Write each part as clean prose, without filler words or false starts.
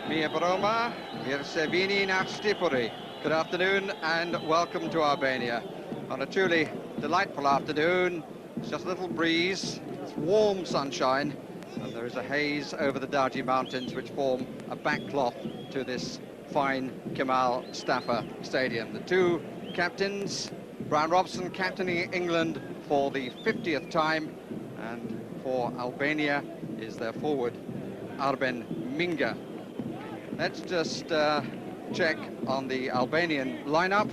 Mia Broma, Mirsevini Nastipuri. Good afternoon and welcome to Albania. On a truly delightful afternoon, it's just a little breeze, it's warm sunshine, and there is a haze over the Daji Mountains which form a backcloth to this fine Kemal Stafford Stadium. The two captains, Brian Robson captaining England for the 50th time, and for Albania is their forward, Arben Minga. Let's just check on the Albanian lineup.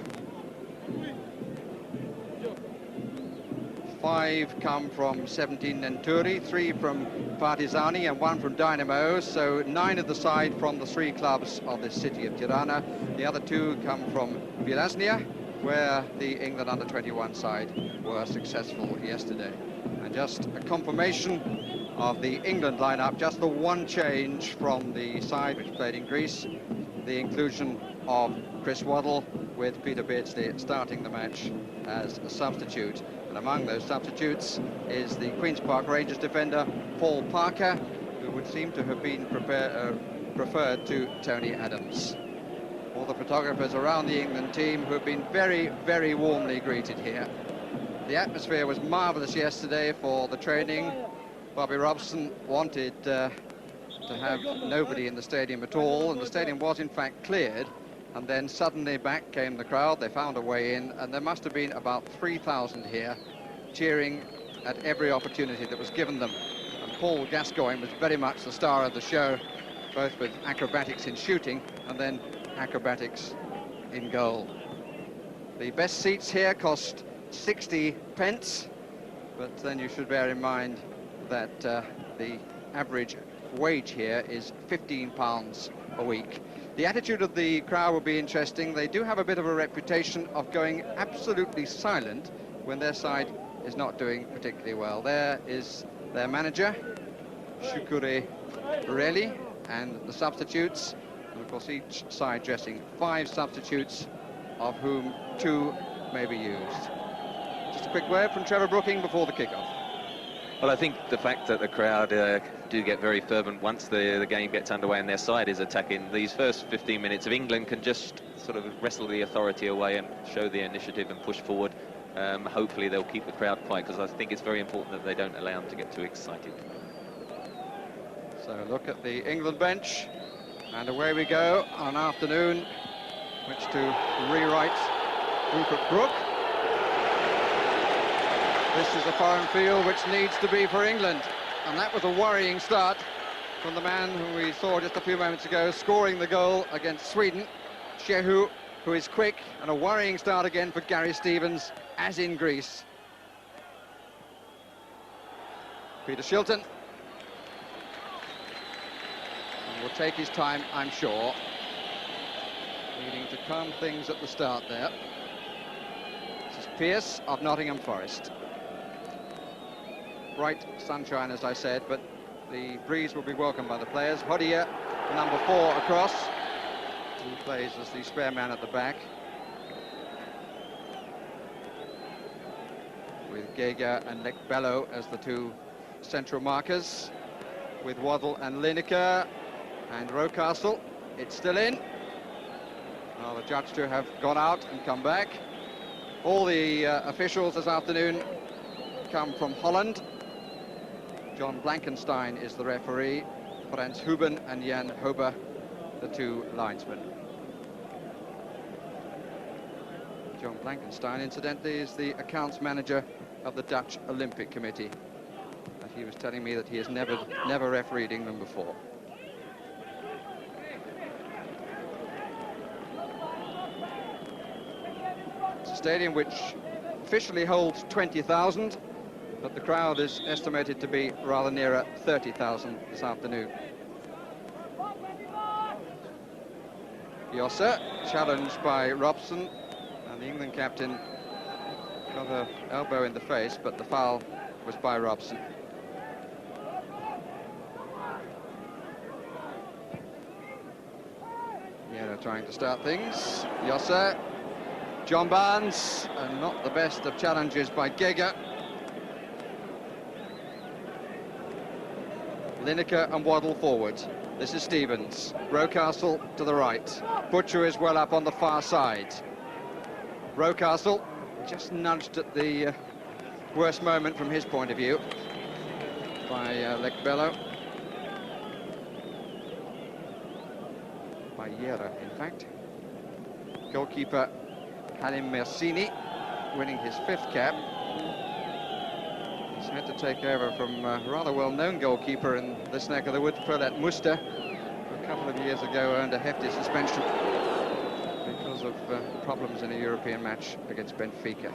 5 come from 17 Nenturi, 3 from Partizani and 1 from Dynamo, so 9 of the side from the 3 clubs of the city of Tirana. The other 2 come from Bilasnia, where the England under-21 side were successful yesterday. And just a confirmation of the England lineup, just the one change from the side which played in Greece, the inclusion of Chris Waddle with Peter Beardsley starting the match as a substitute. And among those substitutes is the Queen's Park Rangers defender Paul Parker, who would seem to have been preferred to Tony Adams. All the photographers around the England team who have been very, very warmly greeted here. The atmosphere was marvellous yesterday for the training. Bobby Robson wanted to have nobody in the stadium at all, and the stadium was in fact cleared, and then suddenly back came the crowd. They found a way in, and there must have been about 3,000 here cheering at every opportunity that was given them. And Paul Gascoigne was very much the star of the show, both with acrobatics in shooting and then acrobatics in goal. The best seats here cost 60 pence, but then you should bear in mind that the average wage here is £15 a week. The attitude of the crowd will be interesting. They do have a bit of a reputation of going absolutely silent when their side is not doing particularly well. There is their manager, Shukure Reli, and the substitutes, and of course each side dressing 5 substitutes, of whom 2 may be used. Just a quick word from Trevor Brooking before the kick-off. Well, I think the fact that the crowd do get very fervent once the game gets underway and their side is attacking, these first 15 minutes of England can just sort of wrestle the authority away and show the initiative and push forward. Hopefully they'll keep the crowd quiet, because I think it's very important that they don't allow them to get too excited. So look at the England bench, and away we go on an afternoon which to rewrite Rupert Brooke. This is a foreign field which needs to be for England, and that was a worrying start from the man who we saw just a few moments ago scoring the goal against Sweden, Shehu, who is quick, and a worrying start again for Gary Stevens, as in Greece. Peter Shilton will take his time, I'm sure, needing to calm things at the start there. This is Pearce of Nottingham Forest. Bright sunshine, as I said, but the breeze will be welcomed by the players. Hodia, number 4 across. He plays as the spare man at the back, with Geiger and Lekbello as the 2 central markers, with Waddle and Lineker and Rocastle. It's still in. Well, the judge to have gone out and come back. All the officials this afternoon come from Holland. John Blankenstein is the referee, Frans Huben and Jan Hober, the 2 linesmen. John Blankenstein, incidentally, is the accounts manager of the Dutch Olympic Committee. And he was telling me that he has never refereed England before. It's a stadium which officially holds 20,000. But the crowd is estimated to be rather nearer 30,000 this afternoon. Yossa, challenged by Robson, and the England captain got her elbow in the face, but the foul was by Robson. Yeah, trying to start things. Yossa, John Barnes, and not the best of challenges by Geiger. Lineker and Waddle forward. This is Stevens. Rocastle to the right. Butcher is well up on the far side. Rocastle just nudged at the worst moment from his point of view by Lekbello. By Yera, in fact. Goalkeeper Halim Mersini winning his 5th cap. He's had to take over from a rather well-known goalkeeper in this neck of the woods, Ferhat Musta, who a couple of years ago earned a hefty suspension because of problems in a European match against Benfica.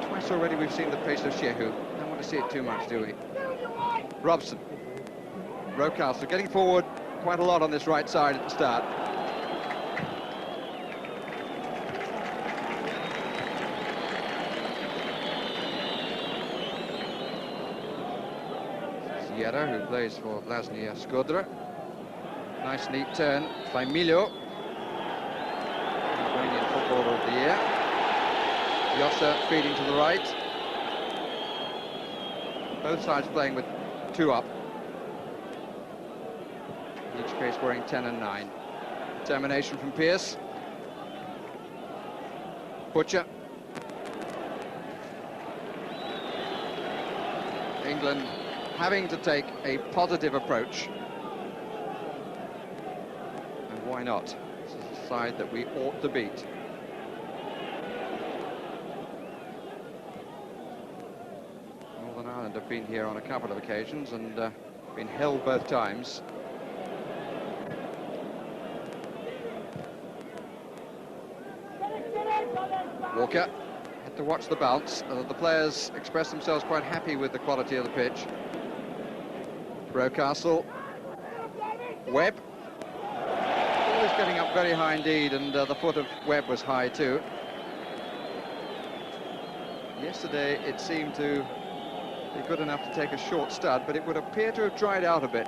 Twice already we've seen the pace of Shehu. Don't want to see it too much, do we? Robson. Rocastle getting forward quite a lot on this right side at the start. Yera, who plays for Lasnia Skodra. Nice neat turn by Milo. Albanian Footballer of the Year. Yossa feeding to the right. Both sides playing with 2 up. In each case wearing 10 and 9. Termination from Pearce. Butcher. England having to take a positive approach. And why not? This is a side that we ought to beat. Northern Ireland have been here on a couple of occasions and been held both times. Walker had to watch the bounce. The players expressed themselves quite happy with the quality of the pitch. Rocastle. Webb. Always getting up very high indeed, and the foot of Webb was high too. Yesterday it seemed to be good enough to take a short stud, but it would appear to have dried out a bit.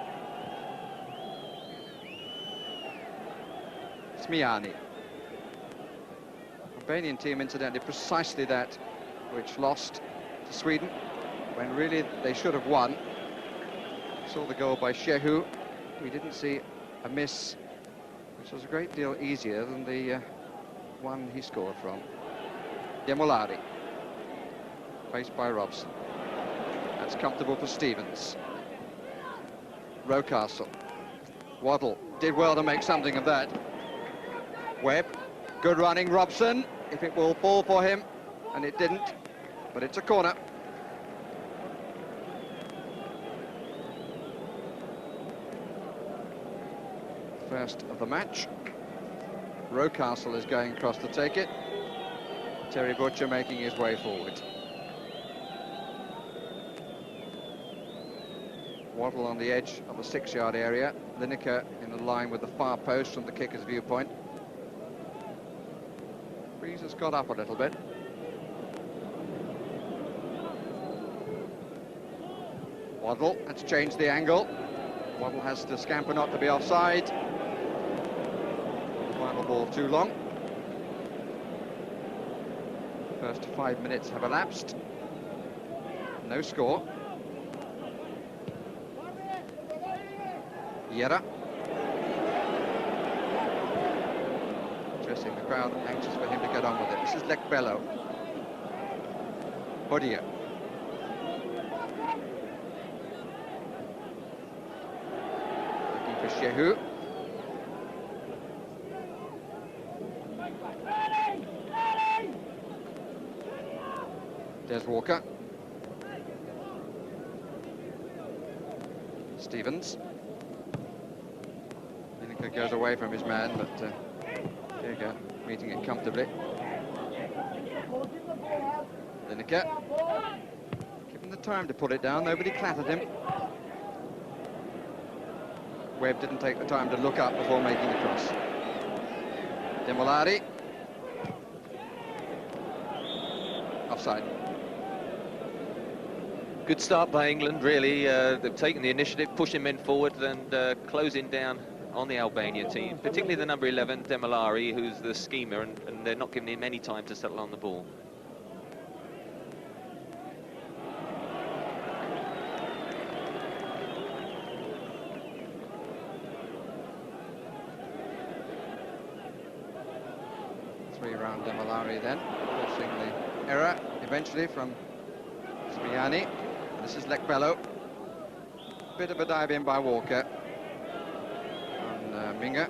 Smiani. Albanian team, incidentally, precisely that which lost to Sweden when really they should have won. Saw the goal by Shehu. We didn't see a miss, which was a great deal easier than the one he scored from. Demolari. Faced by Robson. That's comfortable for Stevens. Rocastle. Waddle did well to make something of that. Webb. Good running, Robson. If it will fall for him, and it didn't, but it's a corner. First of the match. Rocastle is going across to take it. Terry Butcher making his way forward. Waddle on the edge of the 6-yard area. Lineker in the line with the far post from the kicker's viewpoint. Breeze has got up a little bit. Waddle, that's changed the angle. Waddle has to scamper not to be offside. Final ball too long. First 5 minutes have elapsed. No score. Yera. Interesting, the crowd anxious for him to get on with it. This is Lekbello. Hodia. Looking for Shehu. Des Walker. Stevens. Lineker goes away from his man, but Jaeger meeting it comfortably. Lineker. Given the time to put it down, nobody clattered him. Webb didn't take the time to look up before making the cross. Demolari. Offside. Good start by England, really. They've taken the initiative, pushing men forward and closing down on the Albania team, particularly the number 11, Demolari, who's the schemer, and they're not giving him any time to settle on the ball. Three-round Demolari then, forcing the error eventually from Smiani. This is Lekbello. Bit of a dive in by Walker on Minga.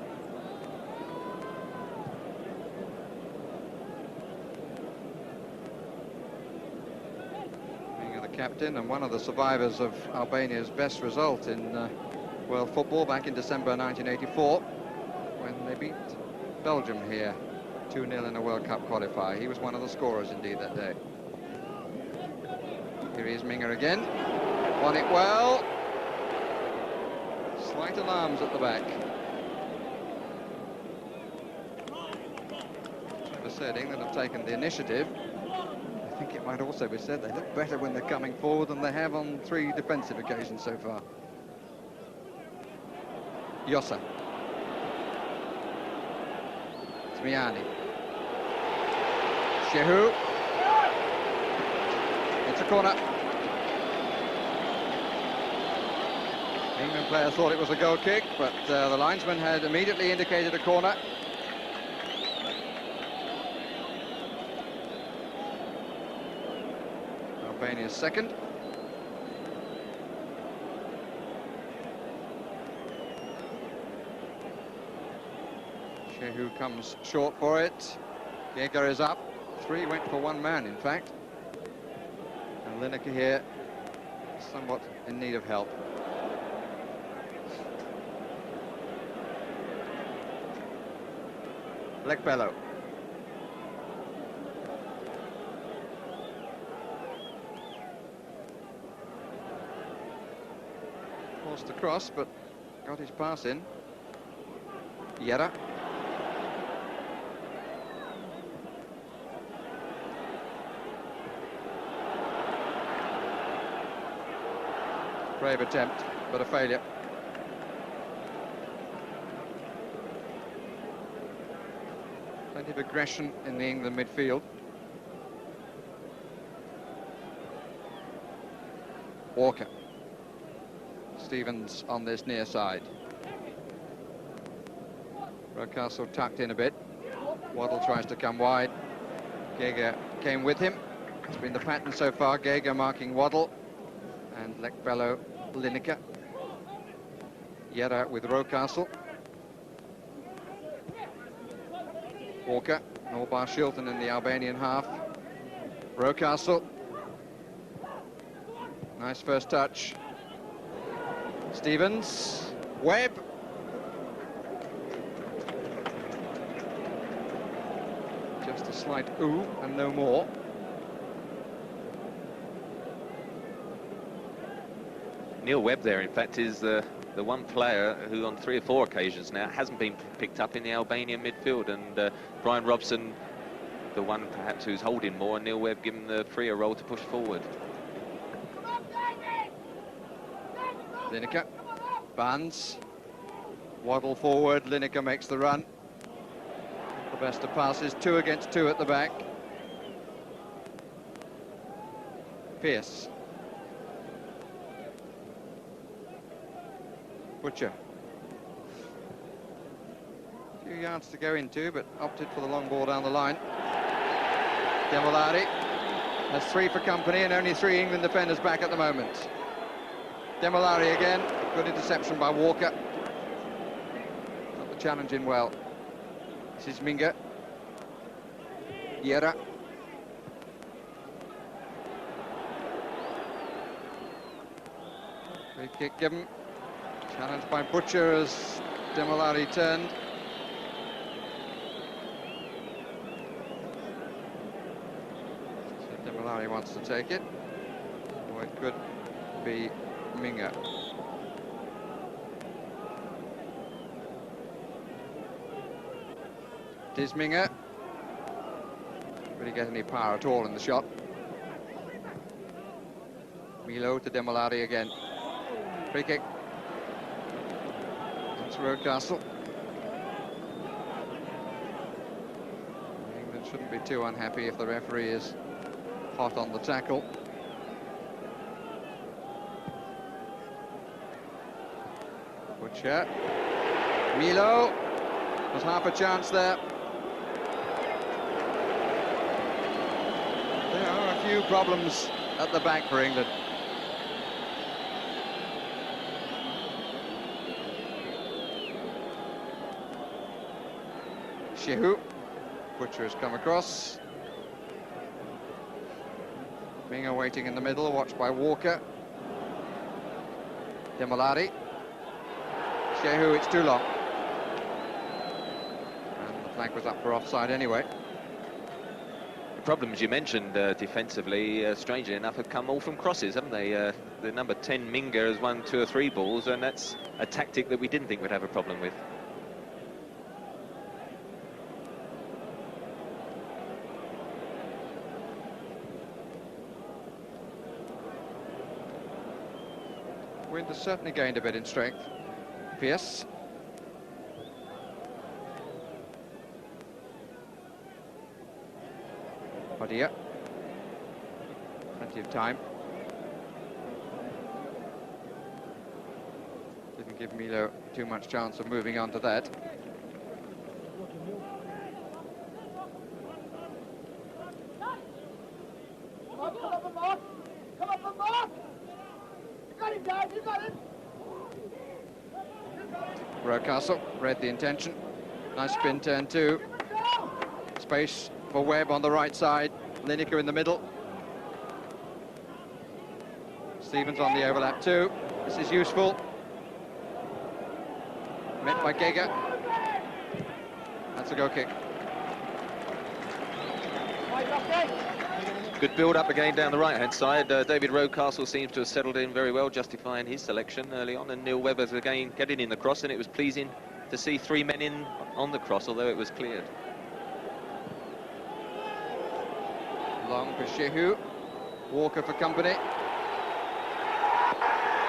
Minga, the captain and one of the survivors of Albania's best result in world football back in December 1984 when they beat Belgium here 2-0 in a World Cup qualifier. He was one of the scorers indeed that day. Here is Minga again. Won it well. Slight alarms at the back. As I said, England have taken the initiative. I think it might also be said they look better when they're coming forward than they have on 3 defensive occasions so far. Yossa. Smiani. Shehu. It's a corner. England players thought it was a goal kick, but the linesman had immediately indicated a corner. Albania's second. Shehu comes short for it. Geiger is up. 3 went for 1 man, in fact. And Lineker here, somewhat in need of help. Lekbello. Forced the cross, but got his pass in. Yera. Brave attempt, but a failure. Plenty of aggression in the England midfield. Walker. Stevens on this near side. Rocastle tucked in a bit. Waddle tries to come wide. Geiger came with him. It's been the pattern so far. Geiger marking Waddle. And Lekbello, Lineker. Yera with Rocastle. Walker, Norbar Shilton in the Albanian half. Rocastle. Nice first touch. Stevens. Webb. Just a slight ooh and no more. Neil Webb there, in fact, is the one player who on 3 or 4 occasions now hasn't been picked up in the Albanian midfield, and Brian Robson, the one perhaps who's holding more, and Neil Webb given the freer role to push forward. Lineker, Barnes, Waddle forward, Lineker makes the run. The best of passes, 2 against 2 at the back. Pearce. Butcher. A few yards to go into, but opted for the long ball down the line. Demolari has 3 for company and only 3 England defenders back at the moment. Demolari again, good interception by Walker. Got the challenge in well. This is Minga. Yera. Free kick given. Challenged by Butcher as Demolari turned. So Demolari wants to take it. Or it could be Minga. It is Minga. Didn't really get any power at all in the shot. Milo to Demolari again. Free kick. That's Rocastle. England shouldn't be too unhappy if the referee is hot on the tackle. Butcher. Milo. There's half a chance there. few problems at the back for England. Shehu. Butcher has come across. Minga waiting in the middle, watched by Walker. Demolari. Shehu, it's too long. And the flag was up for offside anyway. The problems you mentioned defensively, strangely enough, have come all from crosses, haven't they? The number 10 Minga has won 2 or 3 balls, and that's a tactic that we didn't think we'd have a problem with. Wind has certainly gained a bit in strength. Pierce. Padilla. Plenty of time. Didn't give Milo too much chance of moving on to that. Rocastle read the intention. Nice spin turn too. Space for Webb on the right side. Lineker in the middle. Stevens on the overlap too. This is useful. Met by Gega. That's a go kick. Good build-up again down the right-hand side. David Rocastle seems to have settled in very well, justifying his selection early on, and Neil Webber's again getting in the cross, and it was pleasing to see 3 men in on the cross, although it was cleared. Long for Shehu. Walker for company.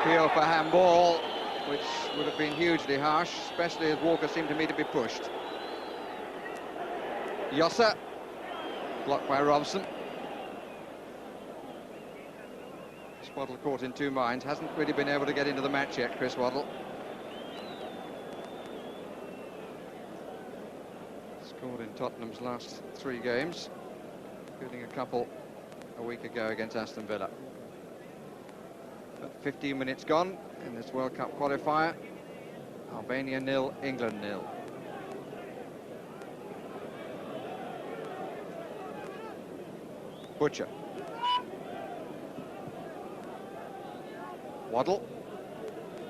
Peel for handball, which would have been hugely harsh, especially as Walker seemed to me to be pushed. Yossa, blocked by Robson. Waddle caught in 2 minds, hasn't really been able to get into the match yet, Chris Waddle. Scored in Tottenham's last 3 games, including a couple a week ago against Aston Villa. But 15 minutes gone in this World Cup qualifier. Albania 0, England 0. Butcher. Waddle,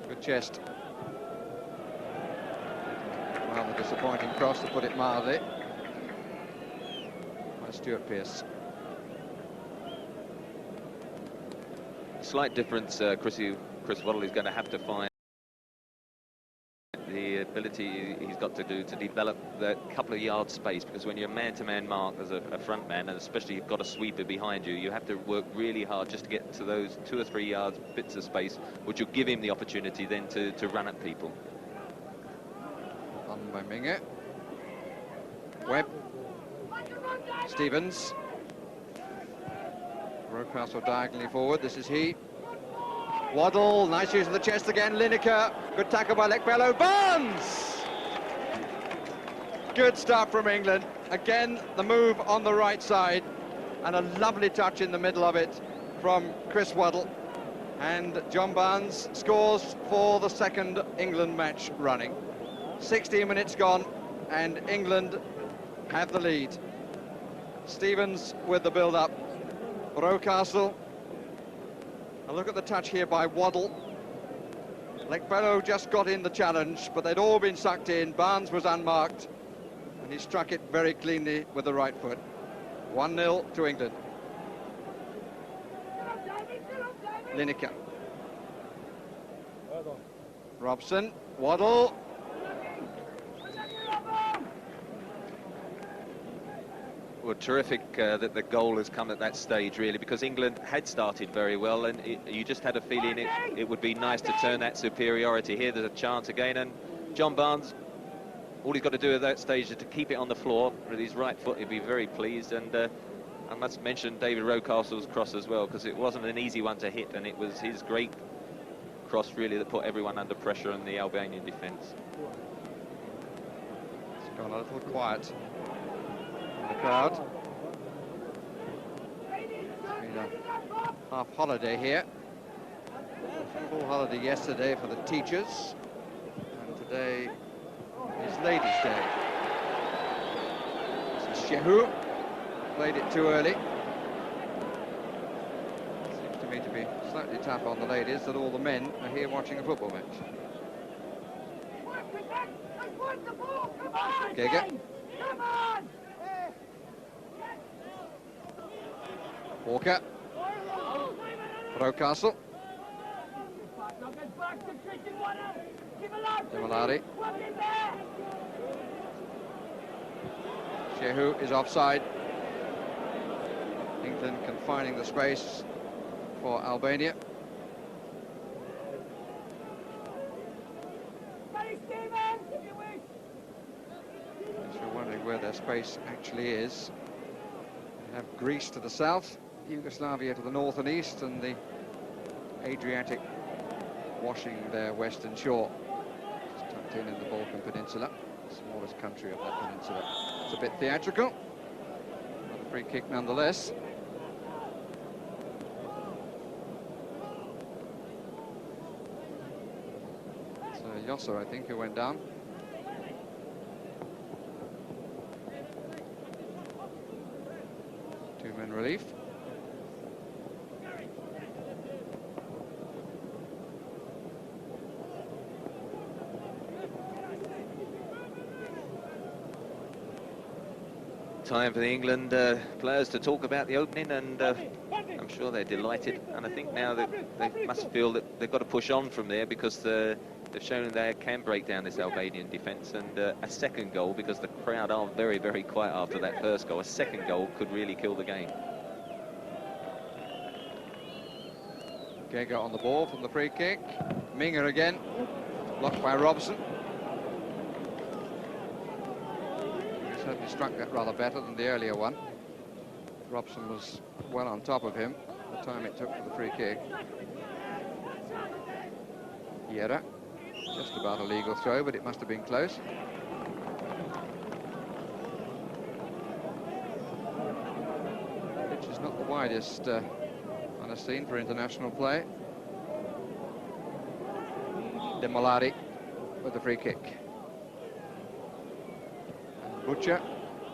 good chest. Well, a disappointing cross, to put it mildly, by Stuart Pearce. Slight difference, Chris Waddle is going to have to find the ability he's got to do to develop that couple of yards space, because when you're man-to-man mark as a front man, and especially you've got a sweeper behind you, you have to work really hard just to get to those 2 or 3 yards bits of space, which will give him the opportunity then to run at people. On by Minga. Webb. Stevens. Rocastle diagonally forward, this is he. Waddle, nice use of the chest again. Lineker, good tackle by Lekbello. Barnes! Good start from England. Again, the move on the right side, and a lovely touch in the middle of it from Chris Waddle. And John Barnes scores for the 2nd England match running. 16 minutes gone, and England have the lead. Stevens with the build-up. Rocastle. A look at the touch here by Waddle. Lekbello just got in the challenge, but they'd all been sucked in. Barnes was unmarked, and he struck it very cleanly with the right foot. 1-0 to England. Lineker. Robson. Waddle. Well, terrific that the goal has come at that stage, really, because England had started very well, and you just had a feeling it would be nice to turn that superiority. Here there's a chance again, and John Barnes, all he's got to do at that stage is to keep it on the floor with his right foot. He'd be very pleased. And I must mention David Rocastle's cross as well, because it wasn't an easy one to hit, and it was his great cross really that put everyone under pressure in the Albanian defence. It's gone a little quiet. The crowd. half holiday here. Full holiday yesterday for the teachers, and today is Ladies' Day. This is Shehu, played it too early. Seems to me to be slightly tough on the ladies that all the men are here watching a football match. Gege. Walker. Rocastle. Demolari. Shehu is offside. England confining the space for Albania. If you're wondering where their space actually is, we have Greece to the south, Yugoslavia to the north and east, and the Adriatic washing their western shore. Just tucked in the Balkan Peninsula, the smallest country of that peninsula. It's a bit theatrical, but a free kick nonetheless. It's Yosser, I think, who went down. Two-man relief. Time for the England players to talk about the opening, and I'm sure they're delighted. And I think now that they must feel that they've got to push on from there, because they've shown they can break down this Albanian defence, and a second goal, because the crowd are very, very quiet after that first goal, a second goal could really kill the game. Gege on the ball from the free kick. Minga again, blocked by Robson. Certainly struck that rather better than the earlier one. Robson was well on top of him the time it took for the free kick. Yera, just about a legal throw, but it must have been close. Pitch is not the widest on a scene for international play. Demolari with the free kick. Butcher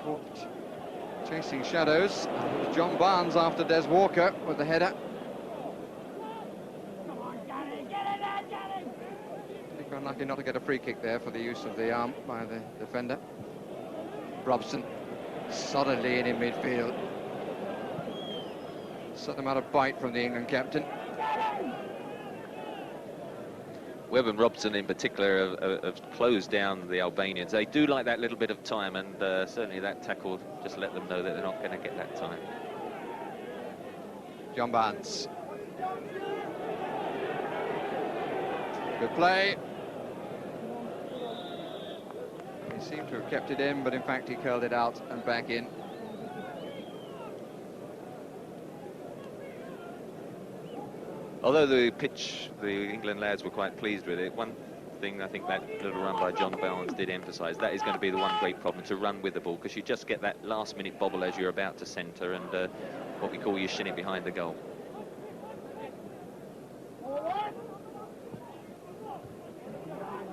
caught chasing shadows. It was John Barnes after Des Walker with the header. I think unlucky not to get a free kick there for the use of the arm by the defender. Robson solidly in midfield. Certain amount of bite from the England captain. Webb and Robson in particular have closed down the Albanians. They do like that little bit of time, and certainly that tackle just let them know that they're not going to get that time. John Barnes. Good play. He seemed to have kept it in, but in fact he curled it out and back in. Although the pitch, the England lads were quite pleased with it, one thing I think that little run by John Barnes did emphasise, that is going to be the one great problem, to run with the ball, because you just get that last-minute bobble as you're about to centre, and what we call you shin it behind the goal.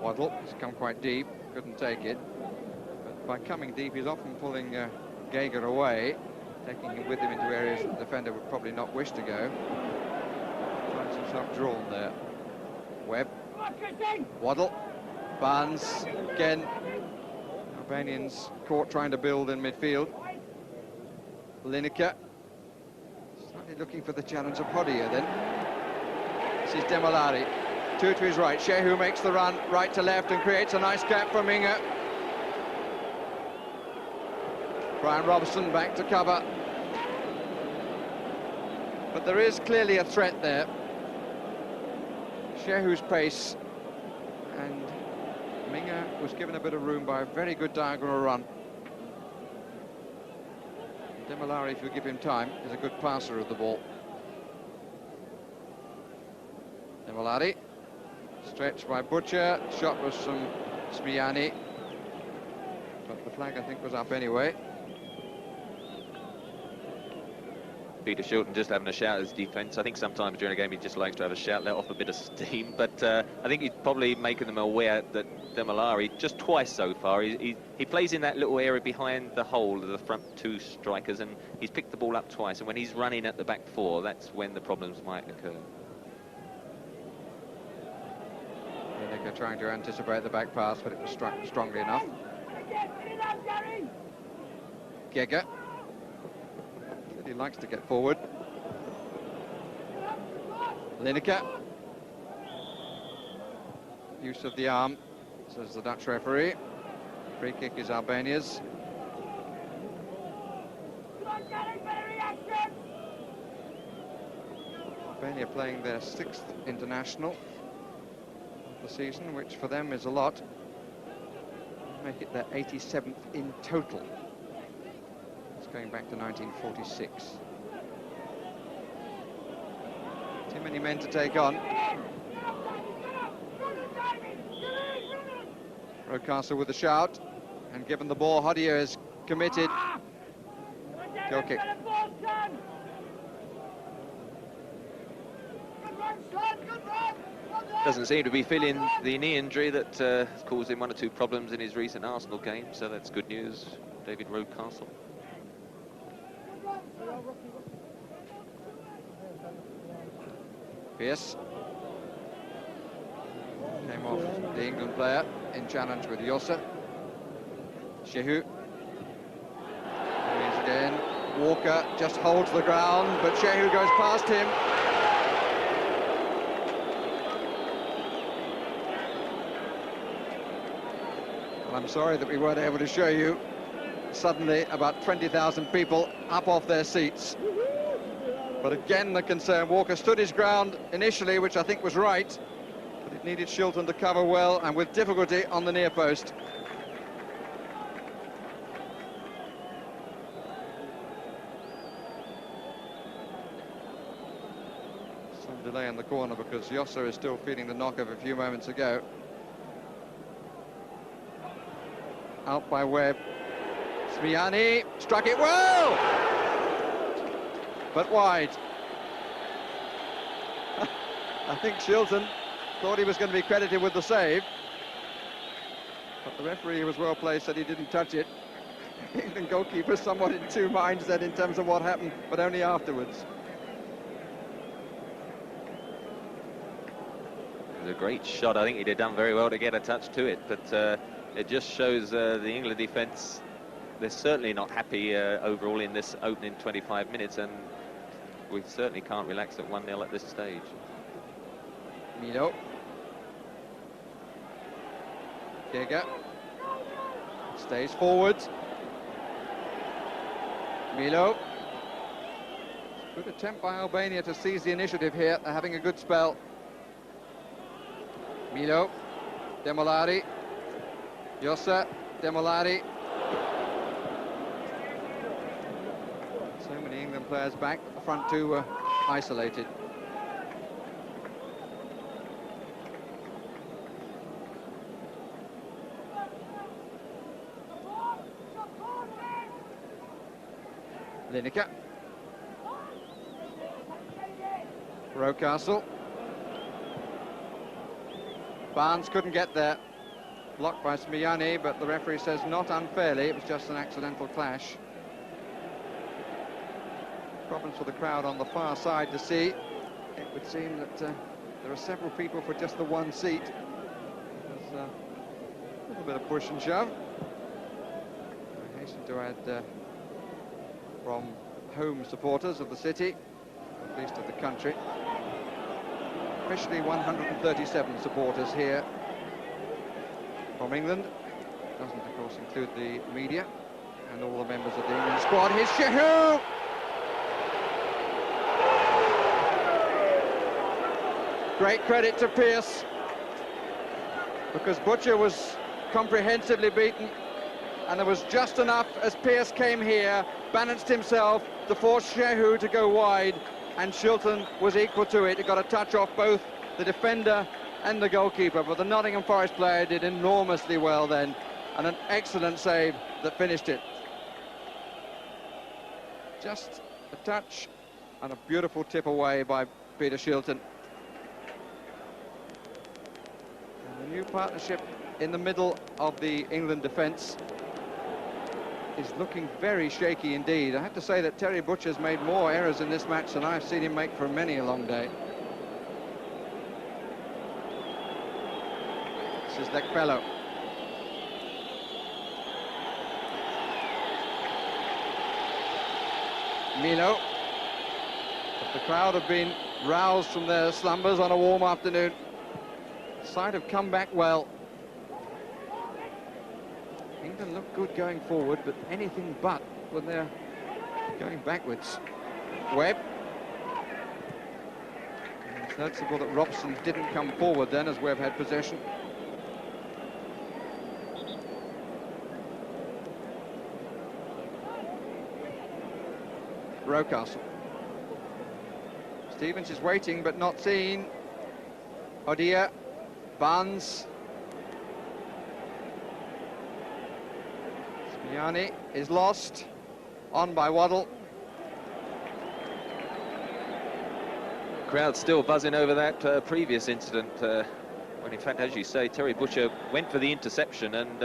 Waddle has come quite deep, couldn't take it. But by coming deep, he's often pulling Gege away, taking him with him into areas that the defender would probably not wish to go. Finds himself drawn there. Webb. Waddle. Barnes again. Albanians caught trying to build in midfield. Lineker. Slightly looking for the challenge of Hodia then. This is Demolari. Two to his right. Shehu makes the run right to left and creates a nice gap for Minga. Brian Robson back to cover. But there is clearly a threat there. Shehu's pace, and Minga was given a bit of room by a very good diagonal run. Demolari, if you give him time, is a good passer of the ball. Demolari, stretched by Butcher, shot was from Smiani, but the flag I think was up anyway. Peter Shilton just having a shout at his defence. I think sometimes during a game he just likes to have a shout, let off a bit of steam. But I think he's probably making them aware that Demolari, just twice so far, he plays in that little area behind the hole of the front two strikers, and he's picked the ball up twice. And when he's running at the back four, that's when the problems might occur. Lineker trying to anticipate the back pass, but it was struck strongly enough. Gega. He likes to get forward. Lineker. Use of the arm, says the Dutch referee. Free kick is Albania's. Albania playing their 6th international of the season, which for them is a lot. Make it their 87th in total. It's going back to 1946. Too many men to take on. Rocastle with a shout, and given the ball, Hodier is committed. Goal kick. Doesn't seem to be feeling the knee injury that has caused him 1 or 2 problems in his recent Arsenal game, so that's good news, David Rocastle. Pearce came off the England player in challenge with Yossa. Shehu. He's again. Walker just holds the ground, but Shehu goes past him. Well, I'm sorry that we weren't able to show you suddenly about 20,000 people up off their seats. But again, the concern, Walker stood his ground initially, which I think was right, but it needed Shilton to cover well and with difficulty on the near post. Some delay in the corner because Yossa is still feeling the knock of a few moments ago. Out by Webb. Smiani struck it well! But wide. I think Shilton thought he was going to be credited with the save, but the referee was well placed, said he didn't touch it. The goalkeeper somewhat in 2 minds then in terms of what happened, but only afterwards. It was a great shot. I think he'd have done very well to get a touch to it, but it just shows the England defence, they're certainly not happy overall in this opening 25 minutes, and we certainly can't relax at 1-0 at this stage. Milo. Gega. Stays forward. Milo. Good attempt by Albania to seize the initiative here. They're having a good spell. Milo. Demolari. Yossa. Demolari. So many England players back. The front two were isolated. Lineker. Rocastle. Barnes couldn't get there. Blocked by Smiani, but the referee says not unfairly, it was just an accidental clash. Problems for the crowd on the far side to see. It would seem that there are several people for just the one seat. There's a little bit of push and shove. I hasten to add from home supporters of the city, at least of the country. Officially 137 supporters here from England. Doesn't, of course, include the media and all the members of the England squad. Here's Shehu! Great credit to Pearce, because Butcher was comprehensively beaten, and there was just enough as Pearce came here, balanced himself to force Shehu to go wide, and Shilton was equal to it. He got a touch off both the defender and the goalkeeper, but the Nottingham Forest player did enormously well then, and an excellent save that finished it. Just a touch And a beautiful tip away by Peter Shilton. And the new partnership in the middle of the England defence is looking very shaky indeed. I have to say that Terry Butcher's made more errors in this match than I've seen him make for many a long day. This is Lekpello. Milo. But the crowd have been roused from their slumbers on a warm afternoon. Side have come back well. England look good going forward, but anything but when they're going backwards. Webb. It's noticeable that Robson didn't come forward then as Webb had possession. Rocastle. Stevens is waiting but not seen. Odia. Barnes. Smiani is lost. On by Waddle. Crowd still buzzing over that previous incident when, in fact, as you say, Terry Butcher went for the interception and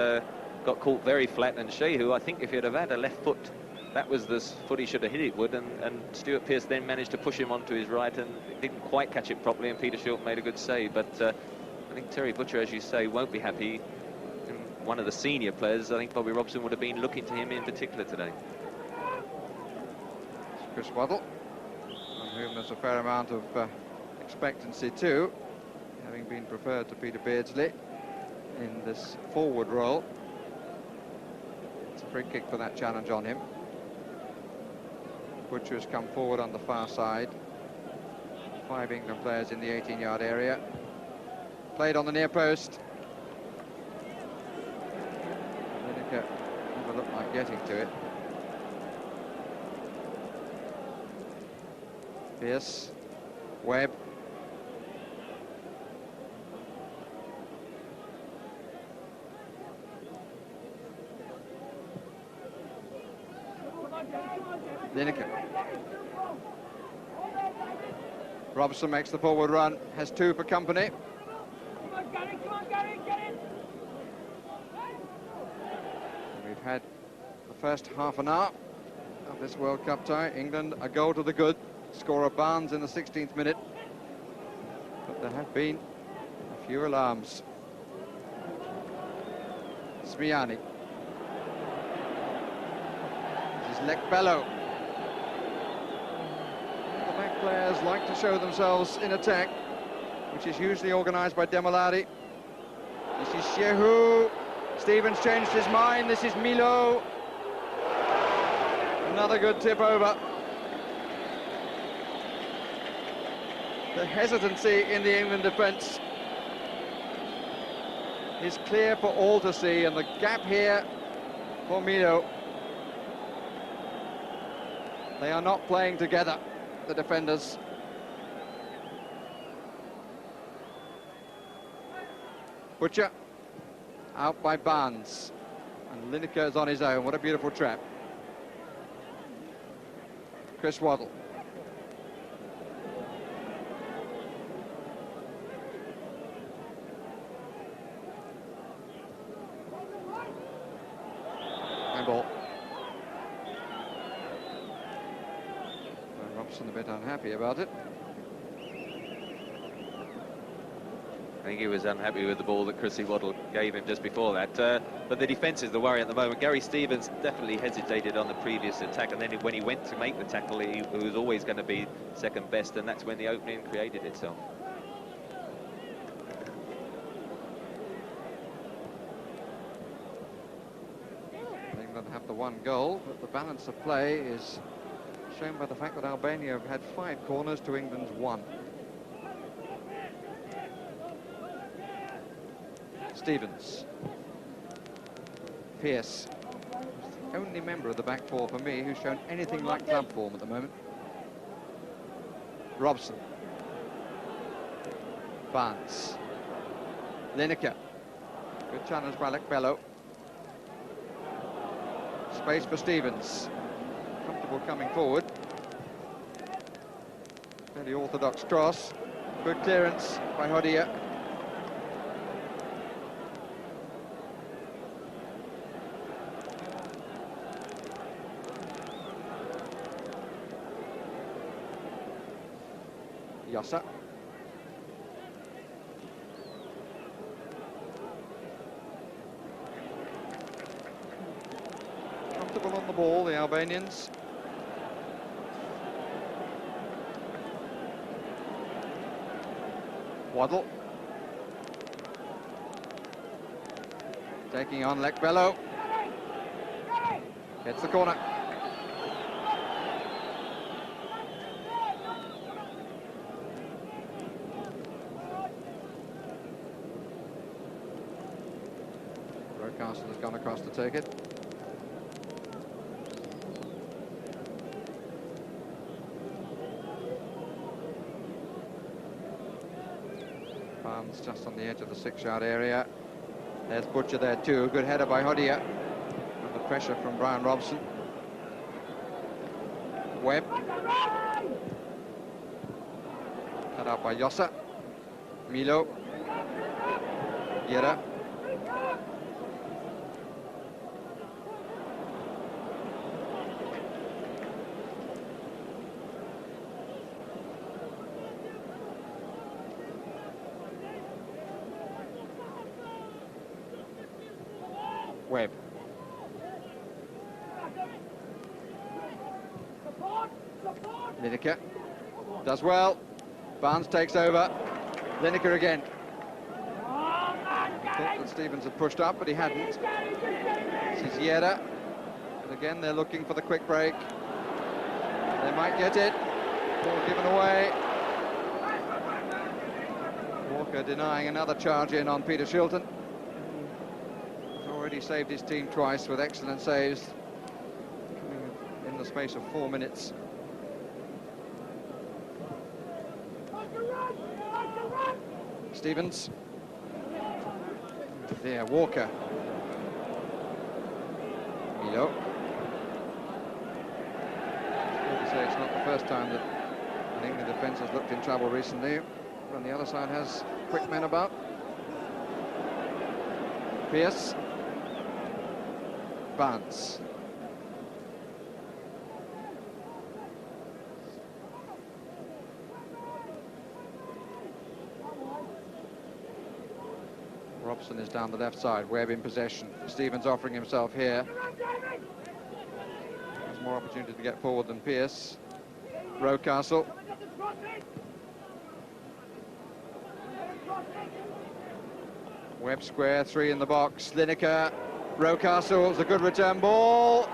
got caught very flat. And Shea, who I think if he'd have had a left foot, that was the foot he should have hit it with, and Stuart Pearce then managed to push him onto his right and didn't quite catch it properly, and Peter Shilton made a good save. But I think Terry Butcher, as you say, won't be happy. And one of the senior players, I think Bobby Robson would have been looking to him in particular today. Chris Waddle, on whom there's a fair amount of expectancy too, having been preferred to Peter Beardsley in this forward role. It's a free kick for that challenge on him. Butcher has come forward on the far side. 5 England players in the 18-yard area. Played on the near post. Lineker never looked like getting to it. Pearce. Webb. Lineker. Robson makes the forward run, has 2 for company. We've had the first half an hour of this World Cup tie. England a goal to the good. Scorer Barnes in the 16th minute. But there have been a few alarms. Smiani. This is Lekpello. Players like to show themselves in attack, which is usually organised by Demolari. This is Shehu. Stevens changed his mind. This is Milo. Another good tip over. The hesitancy in the England defence is clear for all to see, and the gap here for Milo. They are not playing together, the defenders. Butcher out by Barnes, and Lineker is on his own. What a beautiful trap. Chris Waddle. Handball. Robson a bit unhappy about it. I think he was unhappy with the ball that Chrissy Waddle gave him just before that. But the defence is the worry at the moment. Gary Stevens definitely hesitated on the previous attack, and then when he went to make the tackle, he was always going to be second best, and that's when the opening created itself. England have the 1 goal, but the balance of play is shown by the fact that Albania have had 5 corners to England's 1. Stevens. Pearce. The only member of the back 4 for me who's shown anything like club form at the moment. Robson. Barnes. Lineker. Good challenge by Lekpello. Space for Stevens. Comfortable coming forward. Fairly orthodox cross. Good clearance by Hodia. Yossa. Comfortable on the ball, the Albanians. Waddle. Taking on Lekbello. Hits the corner. Rocastle has gone across to take it. Barnes just on the edge of the 6-yard area. There's Butcher there too. Good header by Hodia. Under pressure from Brian Robson. Webb. Cut out by Yossa. Milo. Yera. Webb. Lineker does well. Barnes takes over. Lineker again. Thought that Stevens had pushed up, but he hadn't. This is Yera. And again, they're looking for the quick break. They might get it. Ball given away. Walker denying another charge in on Peter Shilton. Already saved his team twice with excellent saves, coming in the space of 4 minutes. Stevens. There, Walker. Milo. Fair to say it's not the first time that an England defence has looked in trouble recently. But on the other side has quick men about. Pearce. Barnes. Robson is down the left side. Webb in possession. Stevens offering himself here. Has more opportunity to get forward than Pearce. Rocastle. Webb square, 3 in the box. Lineker. Rocastle, was a good return ball,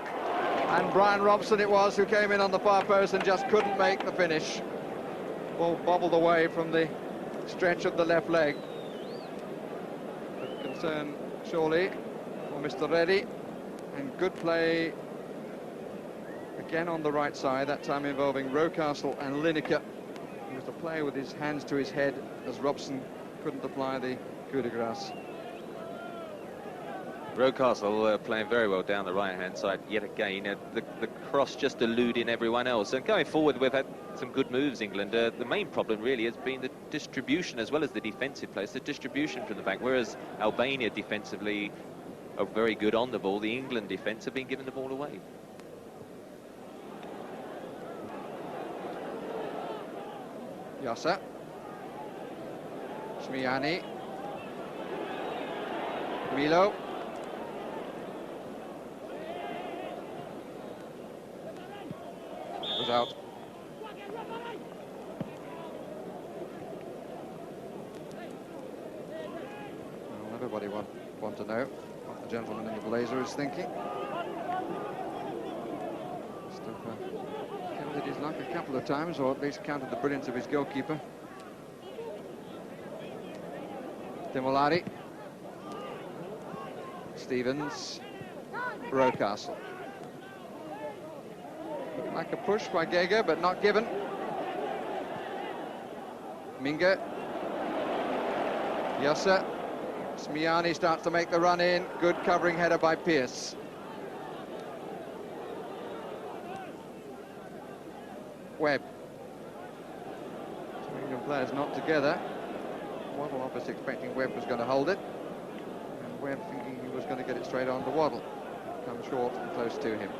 and Brian Robson it was who came in on the far post and just couldn't make the finish. Ball bobbled away from the stretch of the left leg. But concern surely for Mr. Reddy, and good play again on the right side, that time involving Rocastle and Lineker. He was to play with his hands to his head as Robson couldn't apply the coup de grace. Rocastle playing very well down the right-hand side yet again. The cross just eluding everyone else. And going forward, we've had some good moves, England. The main problem really has been the distribution as well as the defensive plays, the distribution from the back. Whereas Albania defensively are very good on the ball, the England defence have been giving the ball away. Yossa. Smiani. Milo. Was out. Well, everybody want to know what the gentleman in the blazer is thinking. Counted his luck a couple of times, or at least counted the brilliance of his goalkeeper. Demolari. Stevens. Rocastle. Like a push by Gege, but not given. Minga. Yossa. Smiani starts to make the run in. Good covering header by Pearce. Webb. England players not together. Waddle obviously expecting Webb was going to hold it, and Webb thinking he was going to get it straight on to Waddle. Come short and close to him.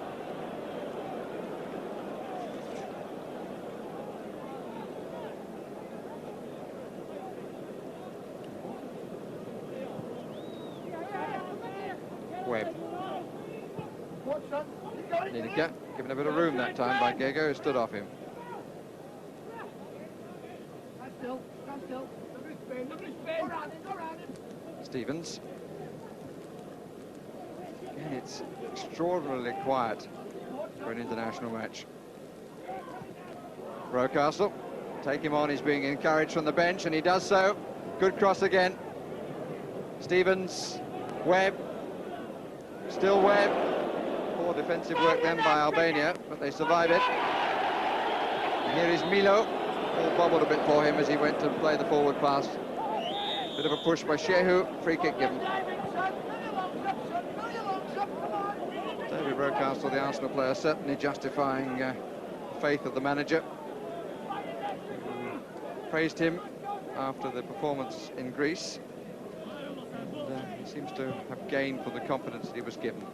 Webb. Lineker given a bit of room that time by Gego, who stood off him. Stevens. Again, it's extraordinarily quiet for an international match. Rocastle, take him on, he's being encouraged from the bench, and he does so. Good cross again. Stevens, Webb, still Webb. Poor defensive work then by Albania, but they survive it. And here is Milo. All bobbled a bit for him as he went to play the forward pass. Bit of a push by Shehu, free kick given. David Rocastle, the Arsenal player, certainly justifying the faith of the manager. Praised him after the performance in Greece. And, he seems to have gained from the confidence that he was given.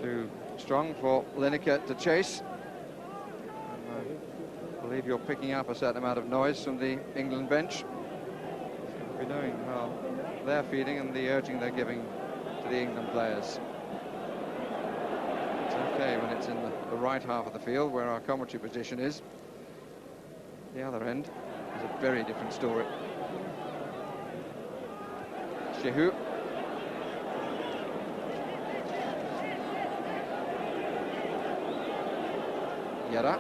Too strong for Lineker to chase. And I believe you're picking up a certain amount of noise from the England bench. Seem to be knowing how they're feeling and the urging they're giving to the England players. It's okay when it's in the right half of the field where our commentary position is. The other end is a very different story. Shehu. Yara.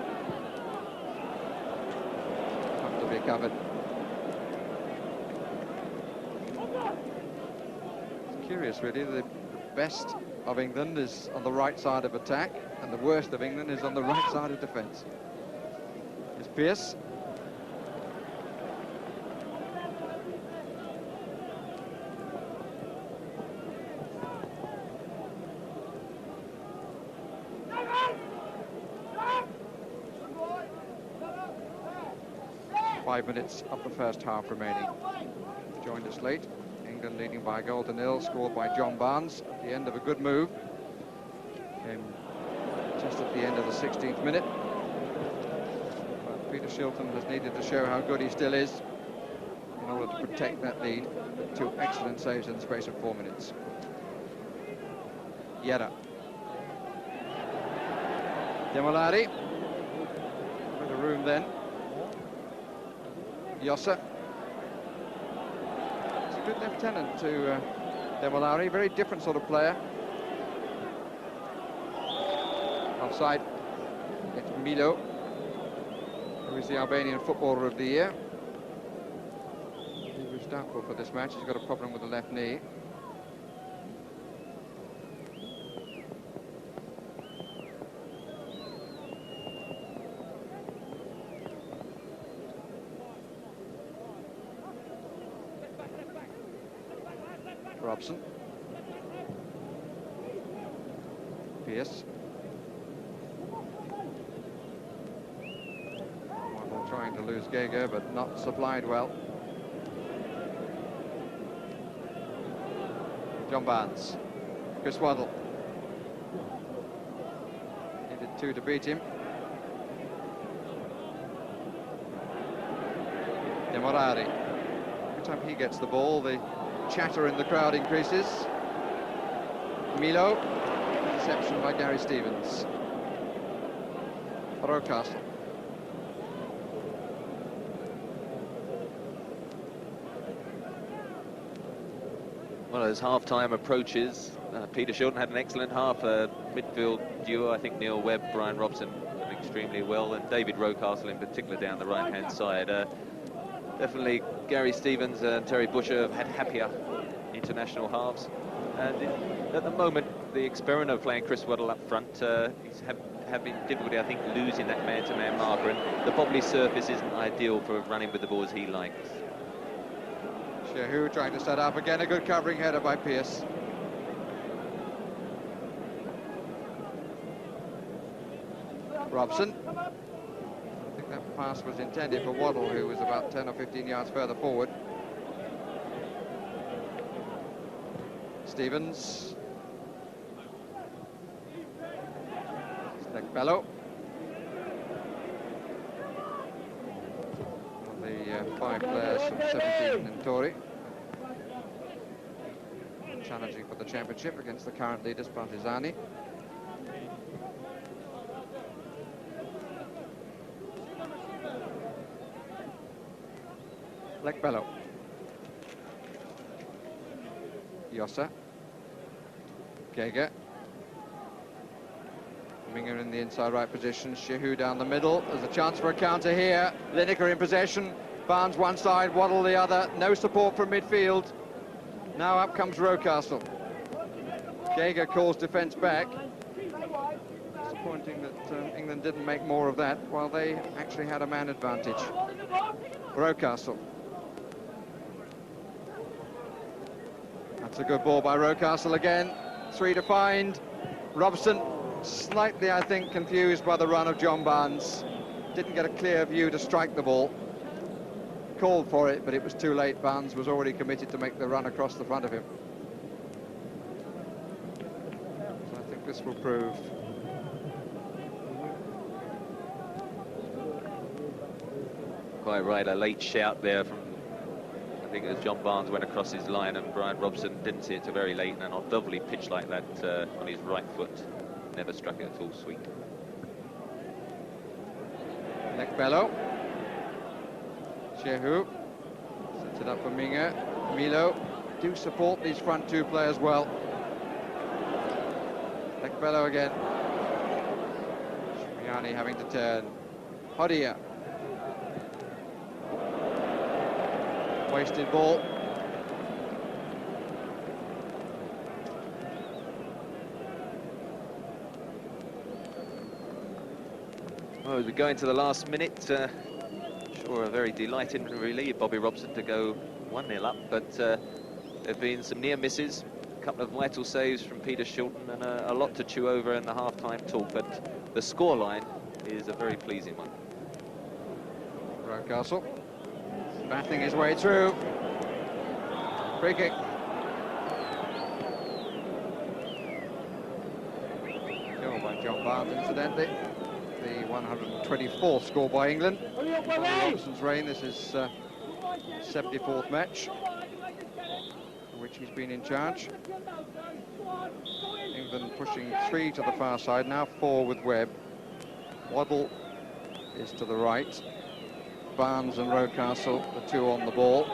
Have to be covered. It's curious, really. The best of England is on the right side of attack, and the worst of England is on the right side of defence. It's Pearce. Minutes of the first half remaining. Joined us late. England leading by a goal to nil, scored by John Barnes at the end of a good move. Came just at the end of the 16th minute. But Peter Shilton has needed to show how good he still is in order to protect that lead. Two excellent saves in the space of 4 minutes. Yera. Demolari. A bit of room then. Yossa. He's a good lieutenant to Demolari, very different sort of player. Offside. It's Milo, who is the Albanian Footballer of the Year. He was doubtful for this match. He's got a problem with the left knee. Robson. Pearce. Waddle trying to lose Gego, but not supplied well. John Barnes. Chris Waddle. Needed two to beat him. Demorari. Every time he gets the ball, the chatter in the crowd increases. Milo, interception by Gary Stevens. Rocastle. Well, as half-time approaches, Peter Shilton had an excellent half. Midfield duo, I think Neil Webb, Brian Robson done extremely well, and David Rocastle in particular down the right-hand side. Definitely Gary Stevens and Terry Busher have had happier international halves. And at the moment, the experiment of playing Chris Waddle up front, he's having difficulty, I think, losing that man-to-man marker. And the bobbly surface isn't ideal for running with the ball as he likes. Shehu trying to set up again, a good covering header by Pearce. Robson. I think that pass was intended for Waddle, who was about 10 or 15 yards further forward. Stevens. Bello. The 5 players from 17 and Tory. Challenging for the championship against the current leaders, Partizani. Bello. Yossa. Geiger. Minga in the inside right position, Shehu down the middle. There's a chance for a counter here. Lineker in possession. Barnes one side, Waddle the other. No support from midfield. Now up comes Rocastle. Geiger calls defence back. Disappointing that England didn't make more of that, while they actually had a man advantage. Rocastle. That's a good ball by Rocastle again. 3 to find. Robson. Slightly, I think, confused by the run of John Barnes. Didn't get a clear view to strike the ball. Called for it, but it was too late. Barnes was already committed to make the run across the front of him. So I think this will prove. Quite right, a late shout there from, I think, as John Barnes went across his line, and Brian Robson didn't see it till very late, and an lovely pitch like that on his right foot. Never struck it at all sweet. Bello. Shehu sets it up for Minga. Milo do support these front 2 players well. Bello again. Shmiani having to turn. Hodia. Wasted ball. Well, as we go into the last minute, sure, a very delighted relief, Bobby Robson, to go 1-0 up, but there have been some near misses, a couple of vital saves from Peter Shilton, and a lot to chew over in the half-time talk, but the scoreline is a very pleasing one. Rocastle battling his way through. Free kick. Goal by John Barnes, incidentally. The 124th score by England. Robson's reign. This is 74th match for which he's been in charge. England pushing 3 to the far side, now 4 with Webb. Waddle is to the right. Barnes and Rocastle, the 2 on the ball.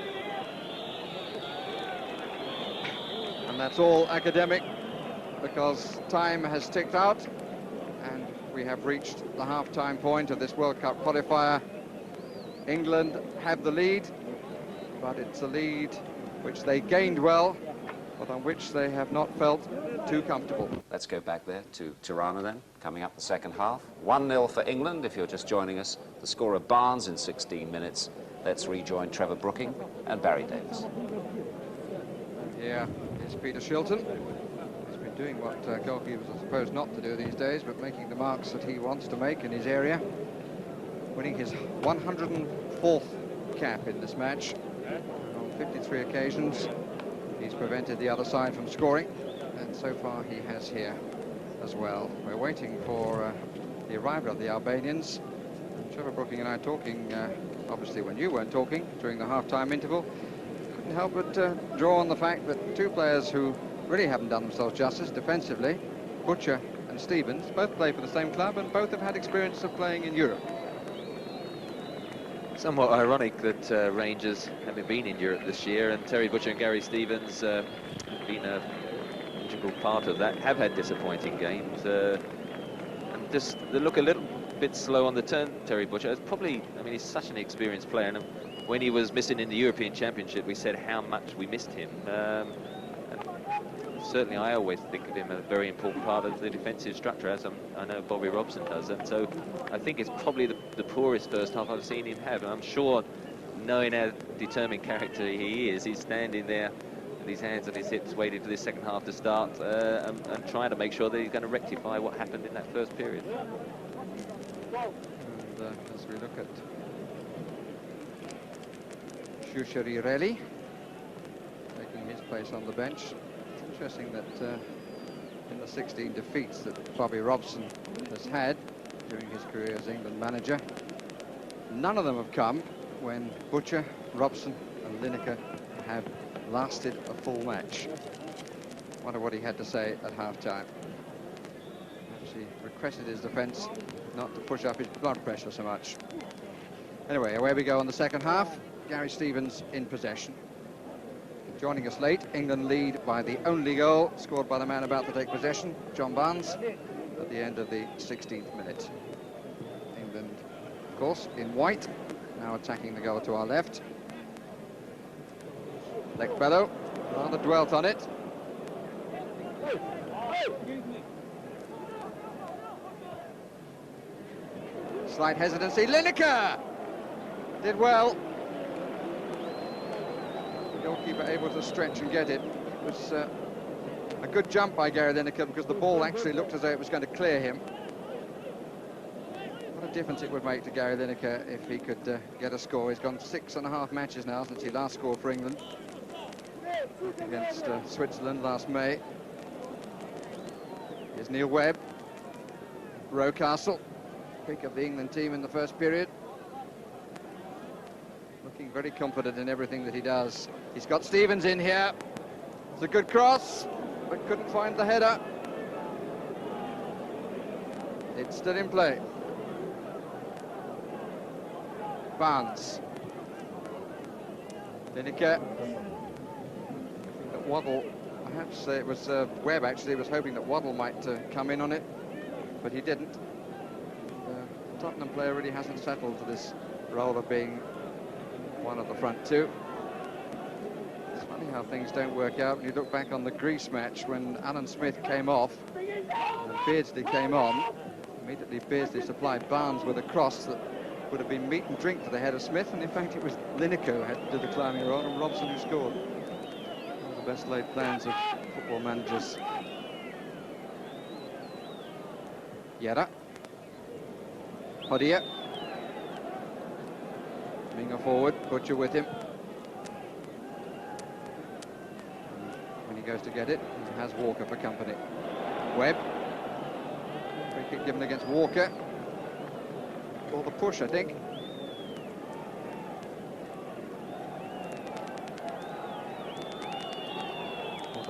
And that's all academic, because time has ticked out and we have reached the half-time point of this World Cup qualifier. England have the lead, but it's a lead which they gained well, but on which they have not felt too comfortable. Let's go back there to Tirana then, coming up the second half. 1-0 for England, if you're just joining us. The score of Barnes in 16 minutes. Let's rejoin Trevor Brooking and Barry Davis. Here is Peter Shilton. He's been doing what goalkeepers are supposed not to do these days, but making the marks that he wants to make in his area. Winning his 104th cap in this match. On 53 occasions, he's prevented the other side from scoring, and so far he has here as well. We're waiting for the arrival of the Albanians. Trevor Brooking and I talking, obviously when you weren't talking, during the half-time interval. Couldn't help but draw on the fact that 2 players who really haven't done themselves justice defensively, Butcher and Stevens, both play for the same club and both have had experience of playing in Europe. Somewhat ironic that Rangers haven't been in Europe this year, and Terry Butcher and Gary Stevens have been an integral part of that, have had disappointing games, and just they look a little bit slow on the turn. Terry Butcher is probably, I mean, he's such an experienced player, and when he was missing in the European Championship, we said how much we missed him. And certainly I always think of him as a very important part of the defensive structure, as I know Bobby Robson does, and so I think it's probably the poorest first half I've seen him have, and I'm sure, knowing how determined character he is, he's standing there with his hands on his hips waiting for this second half to start, and trying to make sure that he's going to rectify what happened in that first period. And as we look at Shusharirelli taking his place on the bench, it's interesting that in the 16 defeats that Bobby Robson has had during his career as England manager, none of them have come when Butcher, Robson and Lineker have lasted a full match. Wonder what he had to say at half-time. Actually requested his defence not to push up his blood pressure so much. Anyway, away we go on the second half. Gary Stevens in possession. Joining us late, England lead by the only goal scored by the man about to take possession, John Barnes, at the end of the 16th minute. England, of course, in white, now attacking the goal to our left. Lekbello rather dwelt on it. Slight hesitancy. Lineker did well. The goalkeeper able to stretch and get it. It was a good jump by Gary Lineker because the ball actually looked as though it was going to clear him. What a difference it would make to Gary Lineker if he could get a score. He's gone 6.5 matches now since he last scored for England against Switzerland last May. Here's Neil Webb. Rocastle, pick of the England team in the first period. Looking very confident in everything that he does. He's got Stevens in here. It's a good cross, but couldn't find the header. It's still in play. Barnes. Lineker. Waddle, perhaps it was Webb actually was hoping that Waddle might come in on it, but he didn't. The Tottenham player really hasn't settled to this role of being one of the front two. It's funny how things don't work out when you look back on the Greece match when Alan Smith came off and Beardsley came on. Immediately Beardsley supplied Barnes with a cross that would have been meat and drink to the head of Smith, and in fact it was Lineker who had to do the climbing role and Robson who scored. Best laid plans of football managers. Yera. Hodia. Minga forward, Butcher with him. When he goes to get it, he has Walker for company. Webb. Free kick given against Walker. Or the push, I think.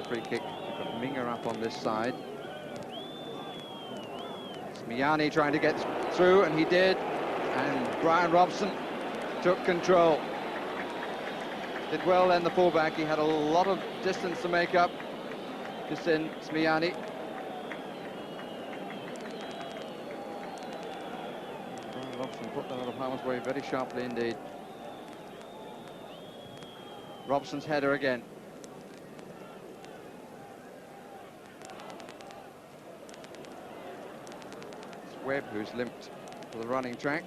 Free kick. We've got Minga up on this side. Smiani trying to get through, and he did. And Brian Robson took control. Did well then, the fullback. He had a lot of distance to make up. Just in Smiani. Brian Robson put that out of harm's way very sharply indeed. Robson's header again. Webb, who's limped to the running track.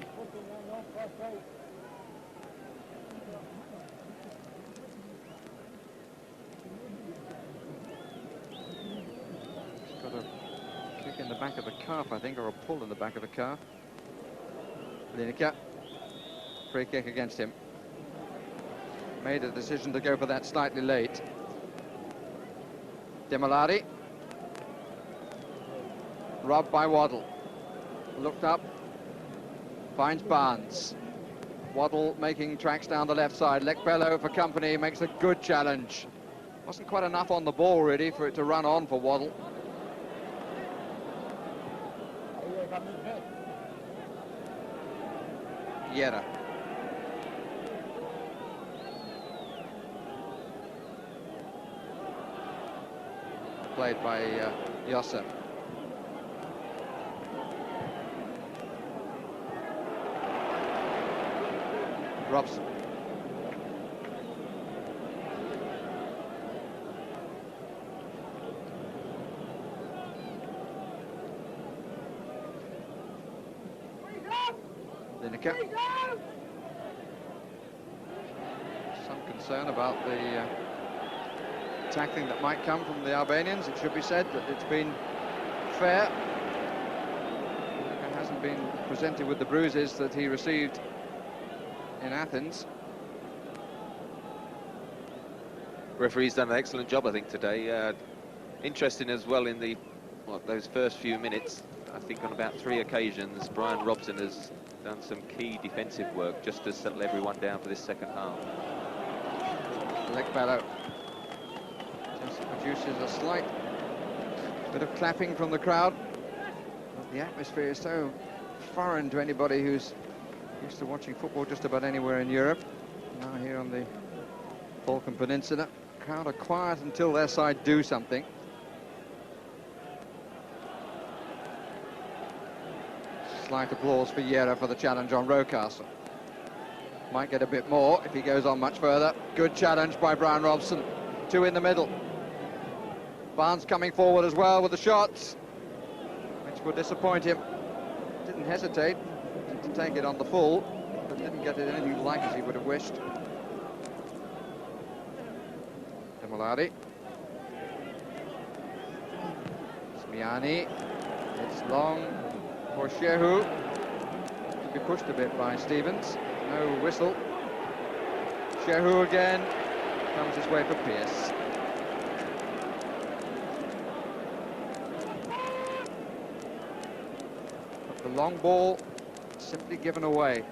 He's got a kick in the back of the calf, I think, or a pull in the back of the calf. Lineker, free kick against him. Made a decision to go for that slightly late. Demolari. Robbed by Waddle. Looked up, finds Barnes. Waddle making tracks down the left side. Lekbello for company, makes a good challenge. Wasn't quite enough on the ball really for it to run on for Waddle. Yera. Played by Yosser. Robson. Lineker. Some concern about the tackling that might come from the Albanians. It should be said that it's been fair. Lineker hasn't hasn't been presented with the bruises that he received in Athens. Referee's done an excellent job, I think, today. Interesting as well in those first few minutes. I think on about 3 occasions, Brian Robson has done some key defensive work just to settle everyone down for this second half. Lekbalo just produces a slight bit of clapping from the crowd. But the atmosphere is so foreign to anybody who's used to watching football just about anywhere in Europe. Now here on the Balkan Peninsula, the crowd are quiet until their side do something. Slight applause for Yera for the challenge on Rocastle. Might get a bit more if he goes on much further. Good challenge by Brian Robson. 2 in the middle. Barnes coming forward as well with the shots, which will disappoint him. Didn't hesitate to take it on the full, but didn't get it anything like as he would have wished. Demolari. Smiani. It's long for Shehu. To be pushed a bit by Stevens. No whistle. Shehu again. Comes his way for Pearce. But the long ball simply given away.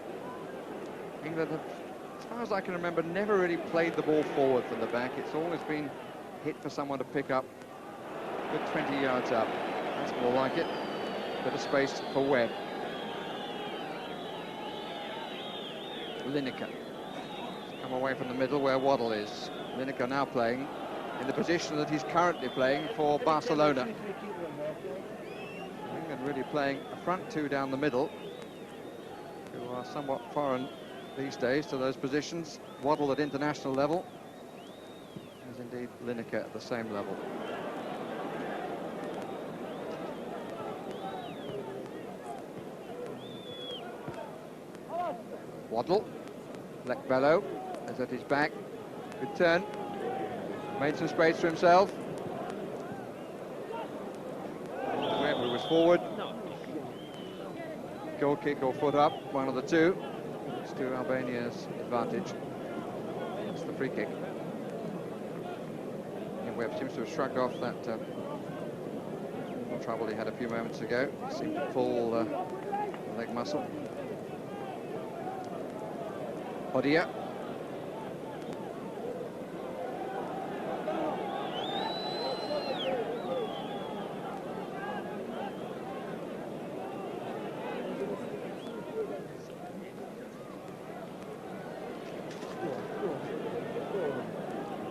England have, as far as I can remember, never really played the ball forward from the back. It's always been hit for someone to pick up. Good 20 yards up. That's more like it. Bit of space for Webb. Lineker. Come away from the middle where Waddle is. Lineker now playing in the position that he's currently playing for Barcelona. England really playing a front 2 down the middle, who are somewhat foreign these days to those positions. Waddle at international level, as indeed Lineker at the same level. Waddle, Lekbalo is at his back. Good turn. Made some space for himself. Webb, who was forward. Goal kick or foot up, one of the two. It's to Albania's advantage. It's the free kick. And Webb seems to have shrugged off that trouble he had a few moments ago. Seemed to pull the leg muscle. Odia.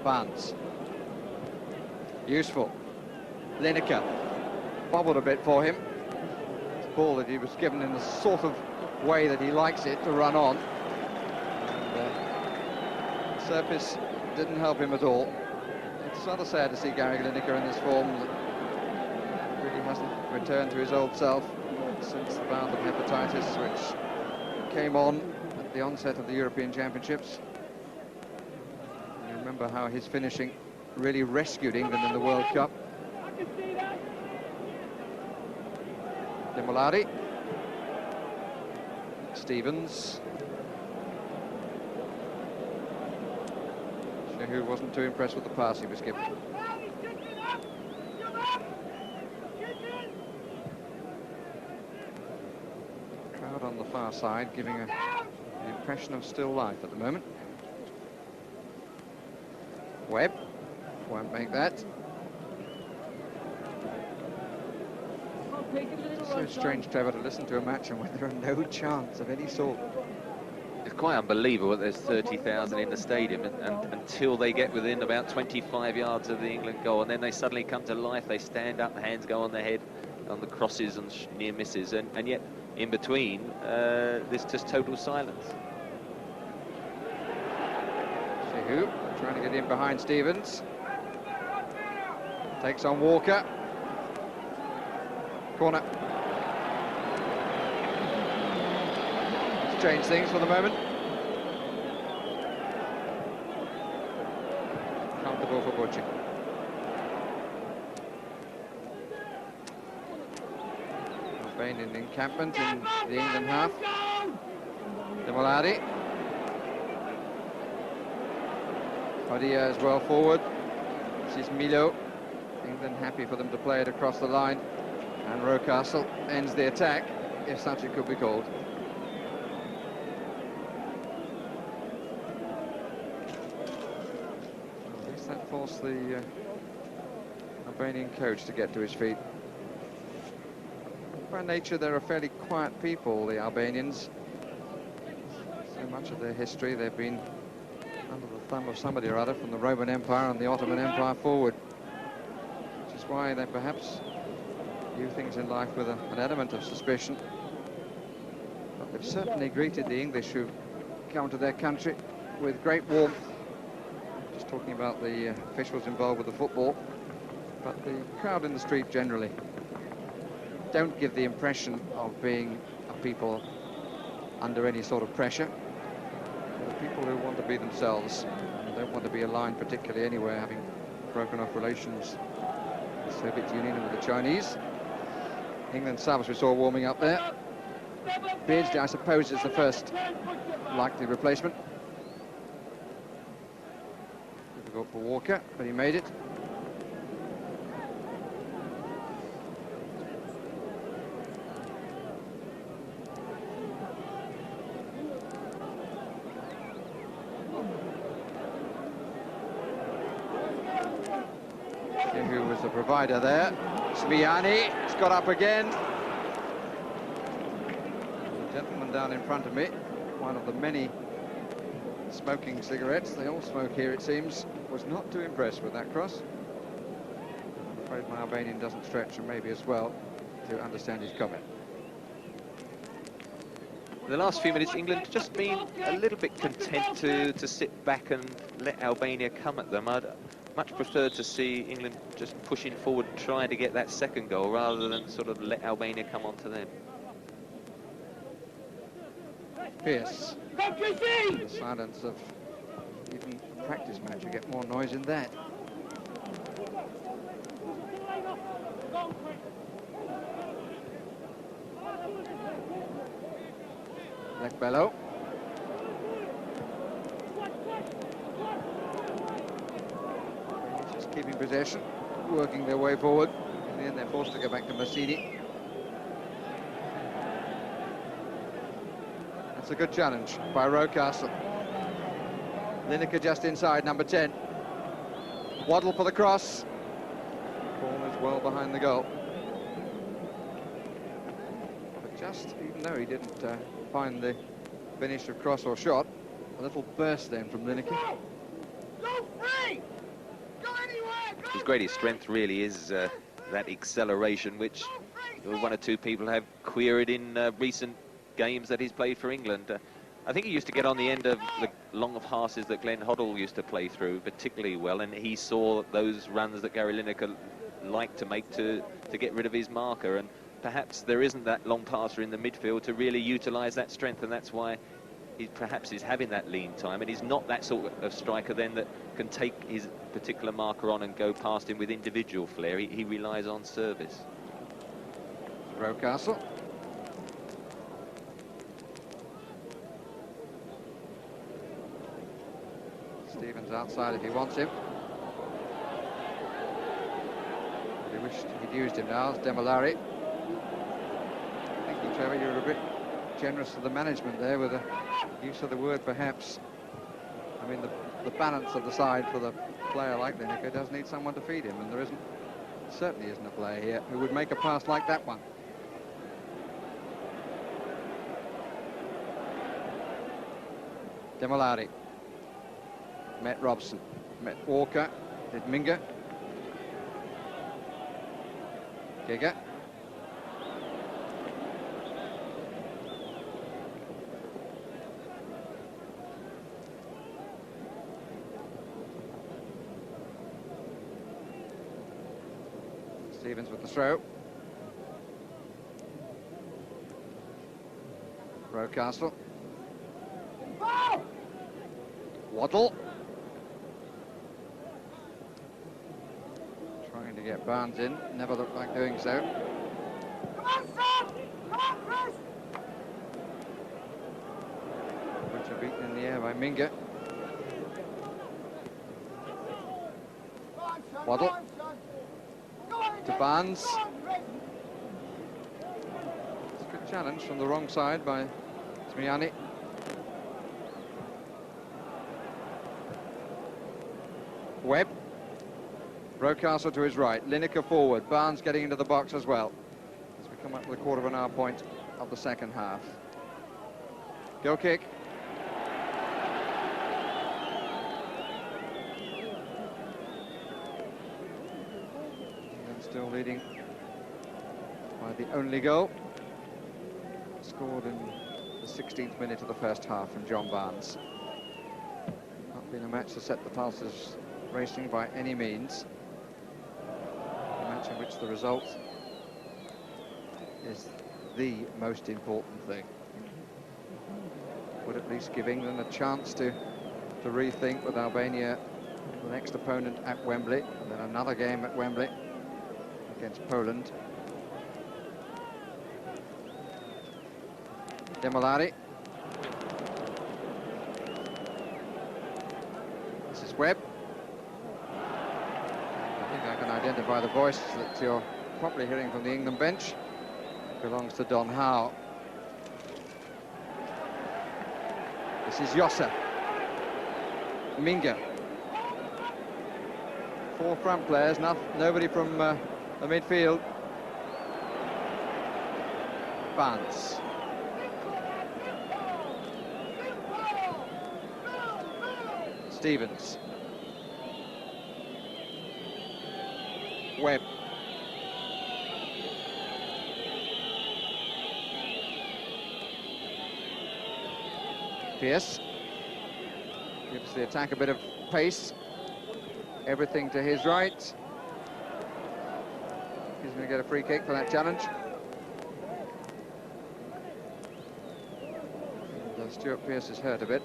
Barnes. Useful. Lineker. Bobbled a bit for him. It's a ball that he was given in the sort of way that he likes it to run on. The surface didn't help him at all. It's sort of sad to see Gary Lineker in this form that really hasn't returned to his old self since the bout of hepatitis, which came on at the onset of the European Championships. You remember how his finishing really rescued England in the World Cup. Demolari. Stevens. Who wasn't too impressed with the pass he was given. Crowd on the far side giving an impression of still life at the moment. Webb won't make that. It's so strange, Trevor, to listen to a match and when there are no chants of any sort. It's quite unbelievable that there's 30,000 in the stadium and until they get within about 25 yards of the England goal, and then they suddenly come to life. They stand up, hands go on their head on the crosses and near misses, and yet in between there's just total silence. Shehu trying to get in behind Stevens. Takes on Walker. Corner. Change things for the moment. Comfortable for Butchie. Albanian encampment in the England half. Demolari. Padilla as well forward. This is Milo. England happy for them to play it across the line. And Rocastle ends the attack, if such it could be called. At least that forced the Albanian coach to get to his feet. By nature, they're a fairly quiet people, the Albanians. So much of their history, they've been under the thumb of somebody or other, from the Roman Empire and the Ottoman Empire forward. Which is why they perhaps view things in life with an element of suspicion. But they've certainly greeted the English who've come to their country with great warmth. Just talking about the officials involved with the football. But the crowd in the street generally don't give the impression of being a people under any sort of pressure. They're people who want to be themselves and don't want to be aligned particularly anywhere, having broken off relations with the Soviet Union and with the Chinese. England subs we saw warming up there. Beardsley, I suppose, is the first likely replacement. Difficult for Walker, but he made it. Who was the provider there? Sviani, it's got up again. The gentleman down in front of me, one of the many smoking cigarettes they all smoke here, it seems, was not too impressed with that cross. I'm afraid my Albanian doesn't stretch, and maybe as well, to understand his comment. The last few minutes, England just been a little bit content to sit back and let Albania come at them. I'd much preferred to see England just pushing forward, trying to get that second goal, rather than sort of let Albania come onto them. Pierce. The silence of even a practice match, you get more noise in that. Lekbello. Just keeping possession, working their way forward. In the end, they're forced to go back to Massini. That's a good challenge by Rocastle. Lineker just inside, number 10. Waddle for the cross. Ball is well behind the goal. But just, even though he didn't find the finish of cross or shot, a little burst then from Lineker. His greatest strength really is that acceleration, which one or two people have queried in recent games that he's played for England. I think he used to get on the end of the long passes that Glenn Hoddle used to play through particularly well, and he saw those runs that Gary Lineker liked to make to get rid of his marker, and perhaps there isn't that long passer in the midfield to really utilise that strength, and that's why he perhaps is having that lean time, and he's not that sort of striker then that can take his particular marker on and go past him with individual flair. He relies on service. Rocastle. Stevens outside if he wants him. He wished he'd used him now. It's Demolari. Thank you, Trevor. You're a bit generous to the management there with the use of the word perhaps. I mean, the balance of the side for the player like Lineker does need someone to feed him, and there certainly isn't a player here who would make a pass like that one. Demolari. Met Robson. Met Walker. Did Minga. Giga. Stevens with the throw. Rocastle. Waddle. Trying to get Barnes in. Never looked like doing so. Which are beaten in the air by Minga. Waddle to Barnes. It's a good challenge from the wrong side by Smiani. Webb. Rocastle to his right. Lineker forward. Barnes getting into the box as well. As we come up to the quarter of an hour point of the second half. Goal kick. Still leading by the only goal, scored in the 16th minute of the first half from John Barnes. Not been a match to set the pulses racing by any means. A match in which the result is the most important thing. Would at least give England a chance to rethink with Albania, the next opponent at Wembley, and then another game at Wembley against Poland. Demolari. This is Webb. I think I can identify the voice that you're probably hearing from the England bench. It belongs to Don Howe. This is Yossa. Minga. 4 front players, nobody from the midfield. Barnes. Stevens. Webb. Pearce. Gives the attack a bit of pace. Everything to his right. He's going to get a free kick for that challenge. And, Stuart Pearce is hurt a bit.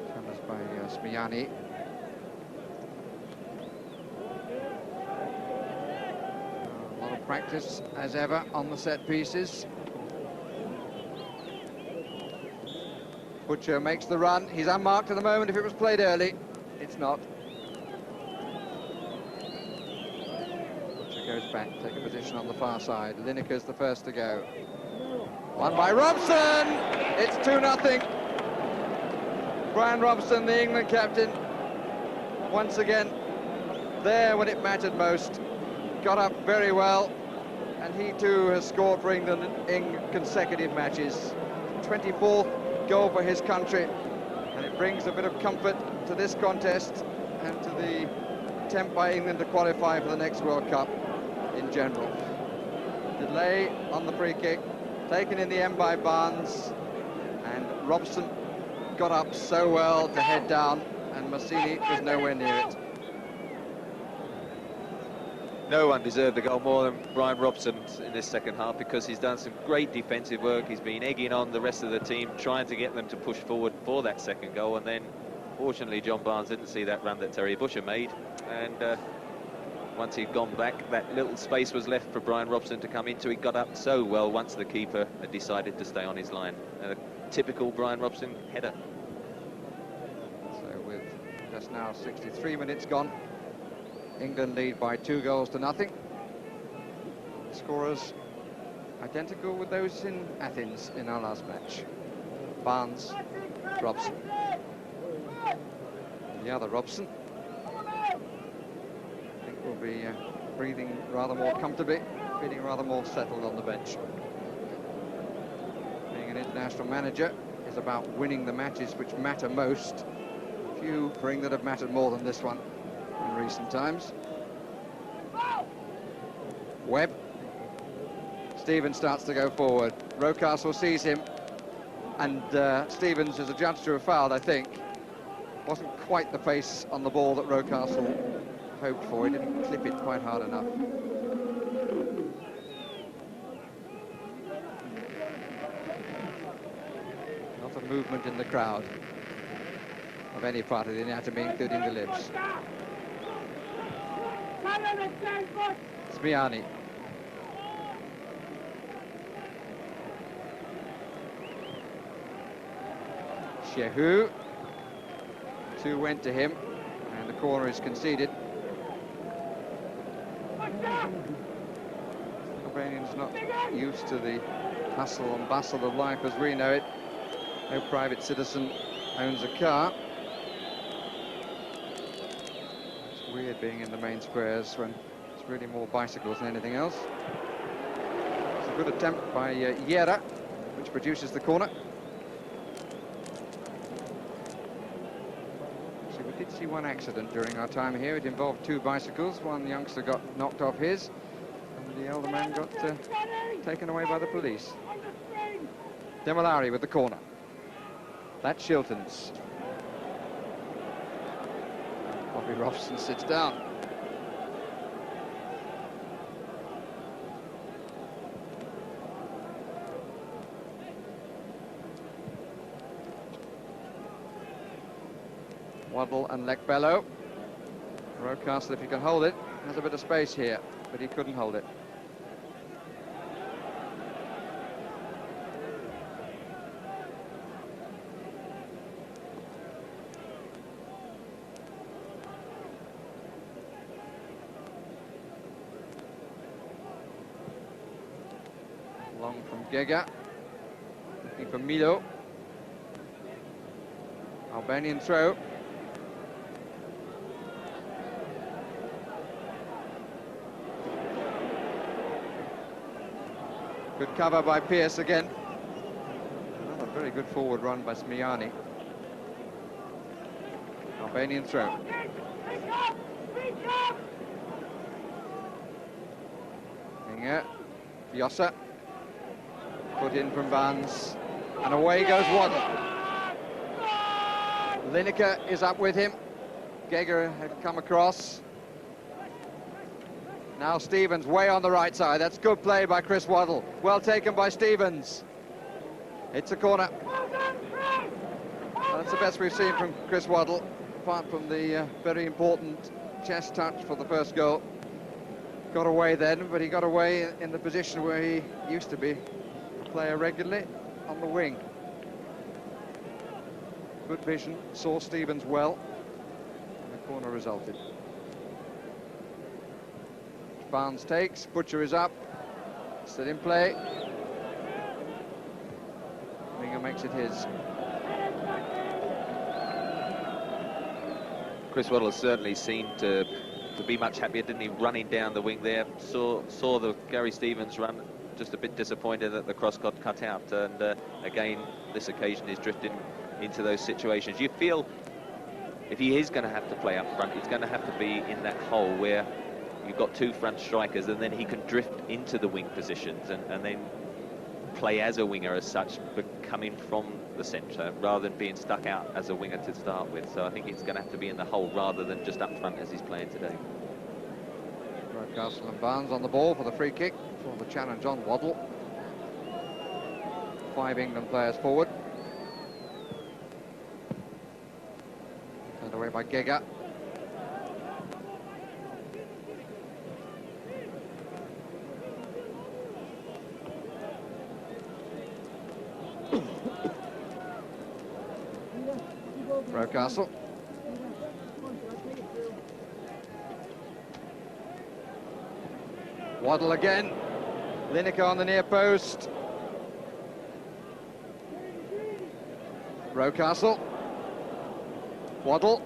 Challenged by Smiani. A lot of practice, as ever, on the set pieces. Butcher makes the run. He's unmarked at the moment. If it was played early, it's not. Butcher goes back, take a position on the far side. Lineker's the first to go. Won by Robson. It's 2-0. Brian Robson, the England captain, once again there when it mattered most. Got up very well, and he too has scored for England in consecutive matches. 24th goal for his country, and it brings a bit of comfort to this contest and to the attempt by England to qualify for the next World Cup in general. Delay on the free kick, taken in the end by Barnes, and Robson got up so well to head down, and Massini was nowhere near it. No one deserved the goal more than Brian Robson in this second half, because he's done some great defensive work. He's been egging on the rest of the team, trying to get them to push forward for that second goal, and then fortunately John Barnes didn't see that run that Terry Butcher made, and once he'd gone back, that little space was left for Brian Robson to come into. He got up so well once the keeper had decided to stay on his line. A typical Brian Robson header. So with just now 63 minutes gone, England lead by 2-0. Scorers identical with those in Athens in our last match. Barnes, Robson. The other Robson, I think, will be breathing rather more comfortably, feeling rather more settled on the bench. Being an international manager is about winning the matches which matter most. Few for England have mattered more than this one in recent times. Webb. Stevens starts to go forward. Rocastle sees him, and Stevens is adjudged to have fouled, I think. Wasn't quite the pace on the ball that Rocastle hoped for. He didn't clip it quite hard enough. Not a movement in the crowd of any part of the anatomy, including the lips. Smiani. Shehu. 2 went to him, and the corner is conceded. Albanian's not used to the hustle and bustle of life as we know it. No private citizen owns a car. It's weird being in the main squares when it's really more bicycles than anything else. It's a good attempt by Yera, which produces the corner. So we did see one accident during our time here. It involved 2 bicycles. One youngster got knocked off his, and the elder man got taken away by the police. Demolari with the corner. That's Shilton's. Bobby Robson sits down. Waddle and Lekbello. Rocastle, if he can hold it, has a bit of space here, but he couldn't hold it. Long from Gega, looking for Milo. Albanian throw. Good cover by Pearce again. Another very good forward run by Smiani. Albanian throw. Inge, Vjosa. Put in from Barnes, and away goes Waddle. Lineker is up with him. Geiger had come across. Now Stevens way on the right side. That's good play by Chris Waddle. Well taken by Stevens. It's a corner. That's the best we've seen from Chris Waddle, apart from the very important chest touch for the first goal. Got away then, but he got away in the position where he used to be. Player regularly on the wing. Good vision, saw Stevens well, and the corner resulted. Barnes takes, Butcher is up, still in play. Winger makes it his. Chris Waddle certainly seemed to be much happier, didn't he, running down the wing there. Saw the Gary Stevens run. Just a bit disappointed that the cross got cut out, and again this occasion is drifting into those situations. You feel if he is going to have to play up front, it's going to have to be in that hole where you've got 2 front strikers, and then he can drift into the wing positions and then play as a winger as such, but coming from the centre rather than being stuck out as a winger to start with. So I think it's going to have to be in the hole rather than just up front as he's playing today. Castle and Barnes on the ball for the free kick for the challenge on Waddle. 5 England players forward. Turned away by Gega. Rocastle. Waddle again. Lineker on the near post. Rocastle. Waddle.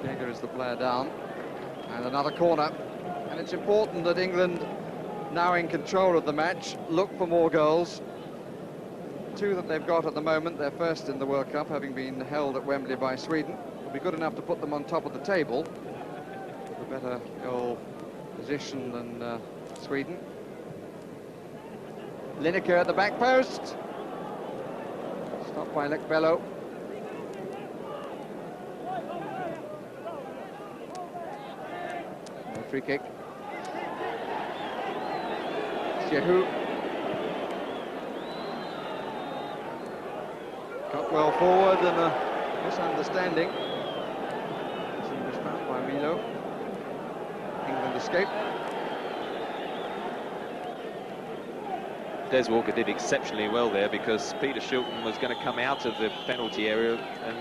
Geiger is the player down. And another corner. And it's important that England, now in control of the match, look for more goals. 2 that they've got at the moment, they're first in the World Cup, having been held at Wembley by Sweden. Will be good enough to put them on top of the table. With a better goal position than Sweden. Lineker at the back post. Stopped by Lekbello. No free kick. Shehu. Cut well forward and a misunderstanding. He was found by Milo. England escape. Des Walker did exceptionally well there, because Peter Shilton was going to come out of the penalty area, and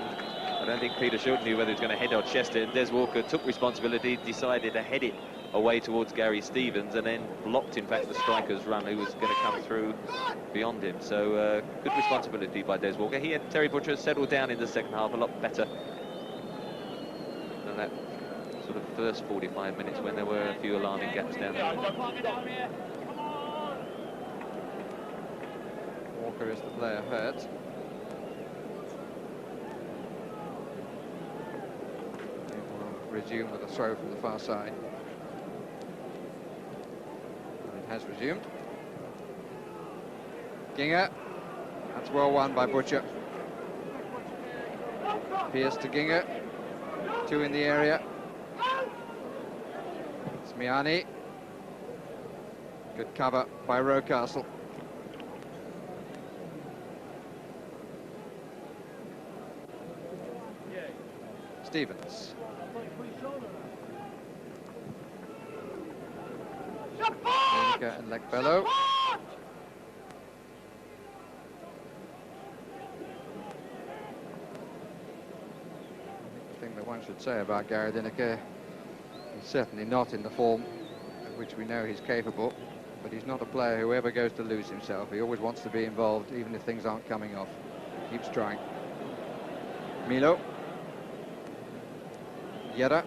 I don't think Peter Shilton knew whether he was going to head or chest it, and Des Walker took responsibility, decided to head it away towards Gary Stevens, and then blocked, in fact, the striker's run, who was going to come through beyond him. So good responsibility by Des Walker. He and Terry Butcher settled down in the second half a lot better than that sort of first 45 minutes when there were a few alarming gaps down there. Walker is the player hurt. He will resume with a throw from the far side. And it has resumed. Ginger. That's well won by Butcher. Pierce to Ginger. Two in the area. Smiani. Good cover by Rocastle. Stevens. Lineker and Lekbello. The thing that one should say about Gary Lineker, he's certainly not in the form of which we know he's capable, but he's not a player who ever goes to lose himself. He always wants to be involved, even if things aren't coming off. He keeps trying. Milo. Yera.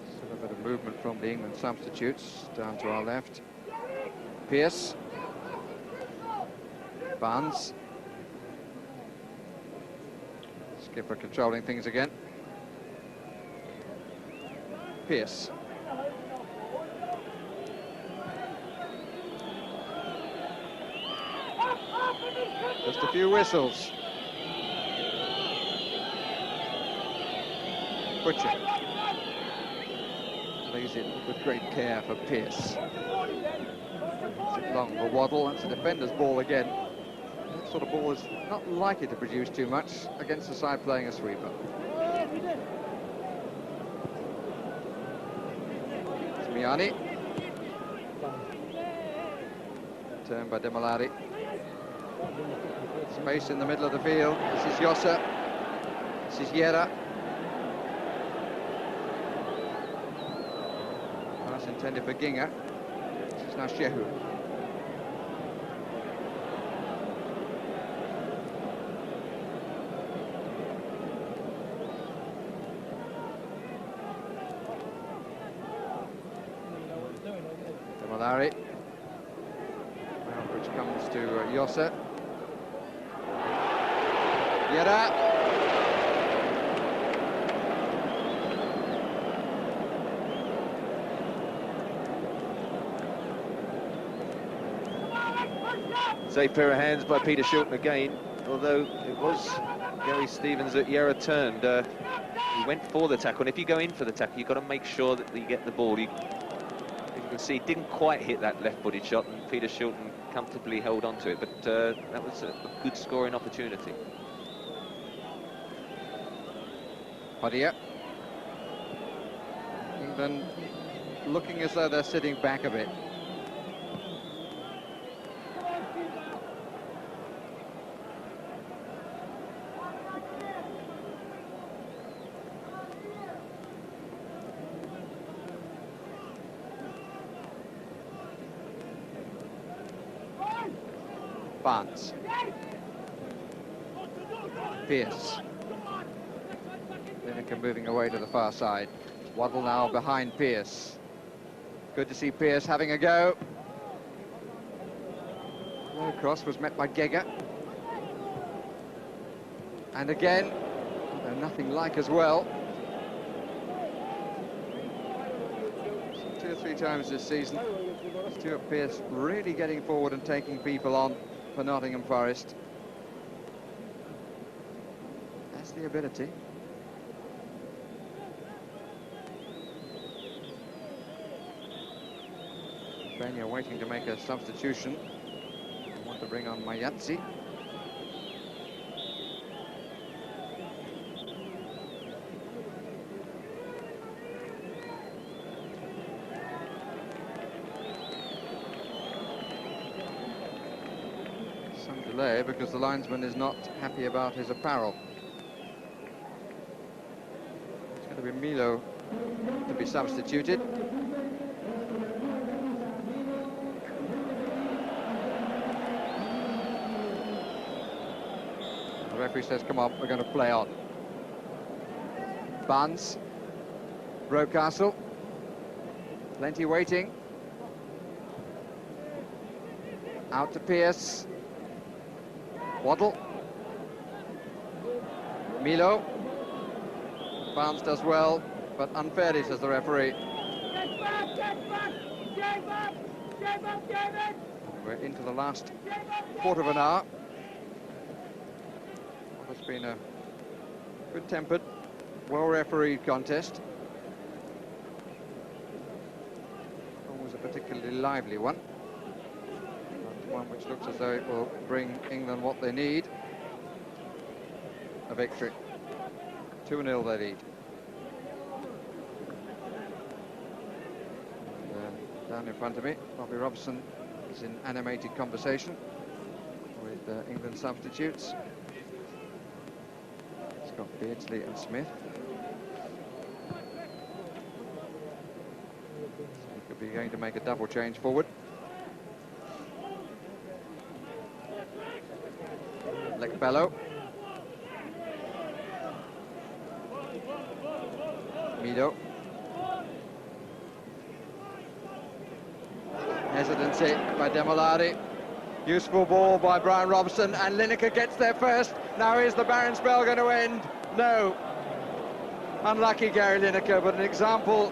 Still a bit of movement from the England substitutes down to our left. Pierce. Barnes. Skipper controlling things again. Pierce. Just a few whistles. Butcher lays it with great care for Pierce. It's long for Waddle. That's a defender's ball again. That sort of ball is not likely to produce too much against the side playing a sweeper. Smiani. Turned by Demolari. Space in the middle of the field. This is Yossa. This is Yera. Pass intended for Ginger. This is now Shehu. Demolari. Which comes to Yossa. Yera. Safe pair of hands by Peter Shilton again, although it was Gary Stevens that Yera turned. He went for the tackle, and if you go in for the tackle, you've got to make sure that you get the ball. You can see, didn't quite hit that left-footed shot, and Peter Shilton comfortably held on to it, but that was a good scoring opportunity. Padilla. England looking as though they're sitting back a bit. Barnes. Pierce. Lineker moving away to the far side. Waddle now behind Pierce. Good to see Pierce having a go. Low cross was met by Gega. And again, though nothing like as well. So 2 or 3 times this season, Stuart Pearce really getting forward and taking people on for Nottingham Forest. That's the ability. Albania waiting to make a substitution. I want to bring on Mayatsi. delay because the linesman is not happy about his apparel. It's going to be Milo to be substituted. The referee says, come on, we're going to play on. Barnes, Rocastle, plenty waiting. Out to Pearce. Waddle. Milo. Barnes does well, but unfairly, says the referee. We're into the last quarter of an hour. It's been a good-tempered, well-refereed contest. Always a particularly lively one. One which looks as though it will bring England what they need. A victory. 2-0 they lead. And, down in front of me, Bobby Robson is in animated conversation with England substitutes. It's got Beardsley and Smith. So he could be going to make a double change forward. Bello. Mido. Hesitancy by Demolari. Useful ball by Brian Robson, and Lineker gets there first. Now is the Baron spell going to end? No. Unlucky Gary Lineker, but an example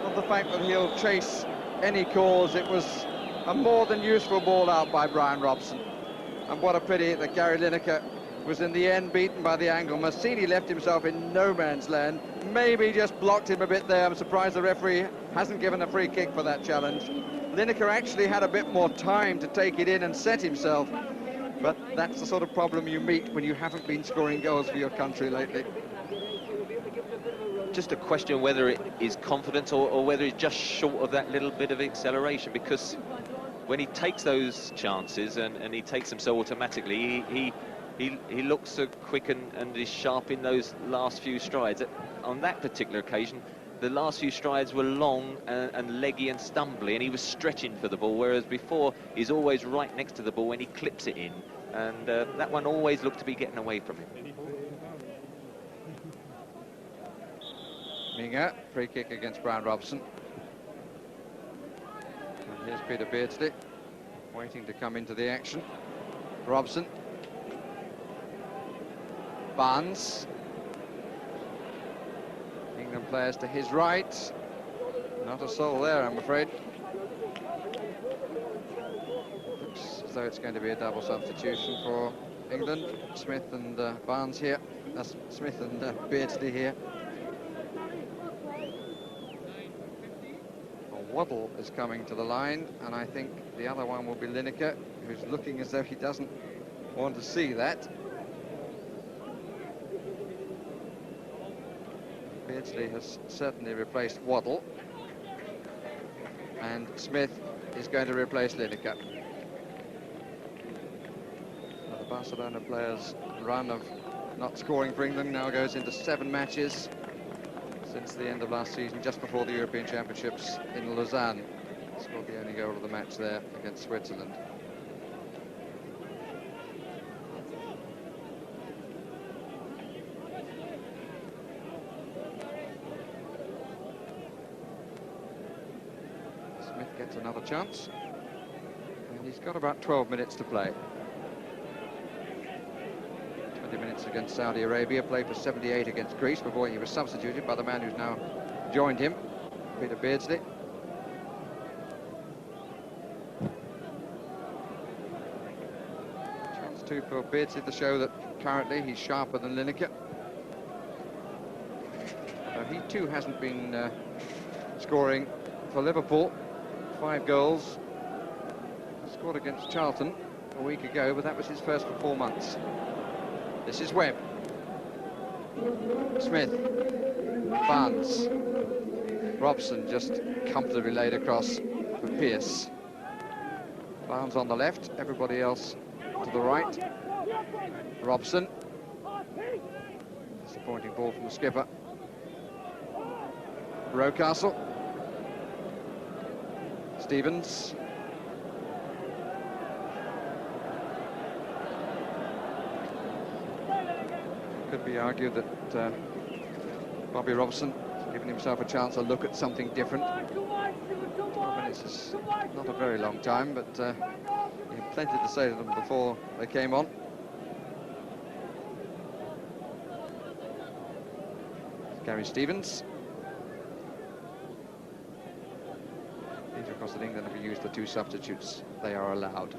of the fact that he'll chase any cause. It was a more than useful ball out by Brian Robson. And what a pity that Gary Lineker was in the end beaten by the angle. Massini left himself in no man's land. Maybe just blocked him a bit there. I'm surprised the referee hasn't given a free kick for that challenge. Lineker actually had a bit more time to take it in and set himself. But that's the sort of problem you meet when you haven't been scoring goals for your country lately. Just a question whether it is confidence or whether it's just short of that little bit of acceleration, because when he takes those chances and he takes them so automatically, he looks so quick and is sharp in those last few strides. On that particular occasion, the last few strides were long and leggy and stumbly, and he was stretching for the ball, whereas before he's always right next to the ball when he clips it in, and that one always looked to be getting away from him. Minga, free kick against Brian Robson. And here's Peter Beardsley, waiting to come into the action. Robson. Barnes. England players to his right. Not a soul there, I'm afraid. Looks as though it's going to be a double substitution for England. Smith and Barnes here. That's Smith and Beardsley here. Waddle is coming to the line, and I think the other one will be Lineker, who's looking as though he doesn't want to see that. Beardsley has certainly replaced Waddle, and Smith is going to replace Lineker. Now, the Barcelona players' run of not scoring for England now goes into 7 matches since the end of last season, just before the European Championships in Lausanne. Scored the only goal of the match there against Switzerland. Smith gets another chance, and he's got about 12 minutes to play. 20 minutes against Saudi Arabia, played for 78 against Greece before he was substituted by the man who's now joined him, Peter Beardsley. Chance too for Beardsley to show that currently he's sharper than Lineker. He too hasn't been scoring for Liverpool. 5 goals. Scored against Charlton a week ago, but that was his first for 4 months. This is Webb. Smith. Barnes. Robson just comfortably laid across for Pearce. Barnes on the left, everybody else to the right. Robson. Disappointing ball from the skipper. Rocastle. Stevens. Could be argued that Bobby Robson has given himself a chance to look at something different. 12 minutes is not a very long time, but he had plenty to say to them before they came on. Gary Stevens. These, of course, that England have used the 2 substitutes they are allowed.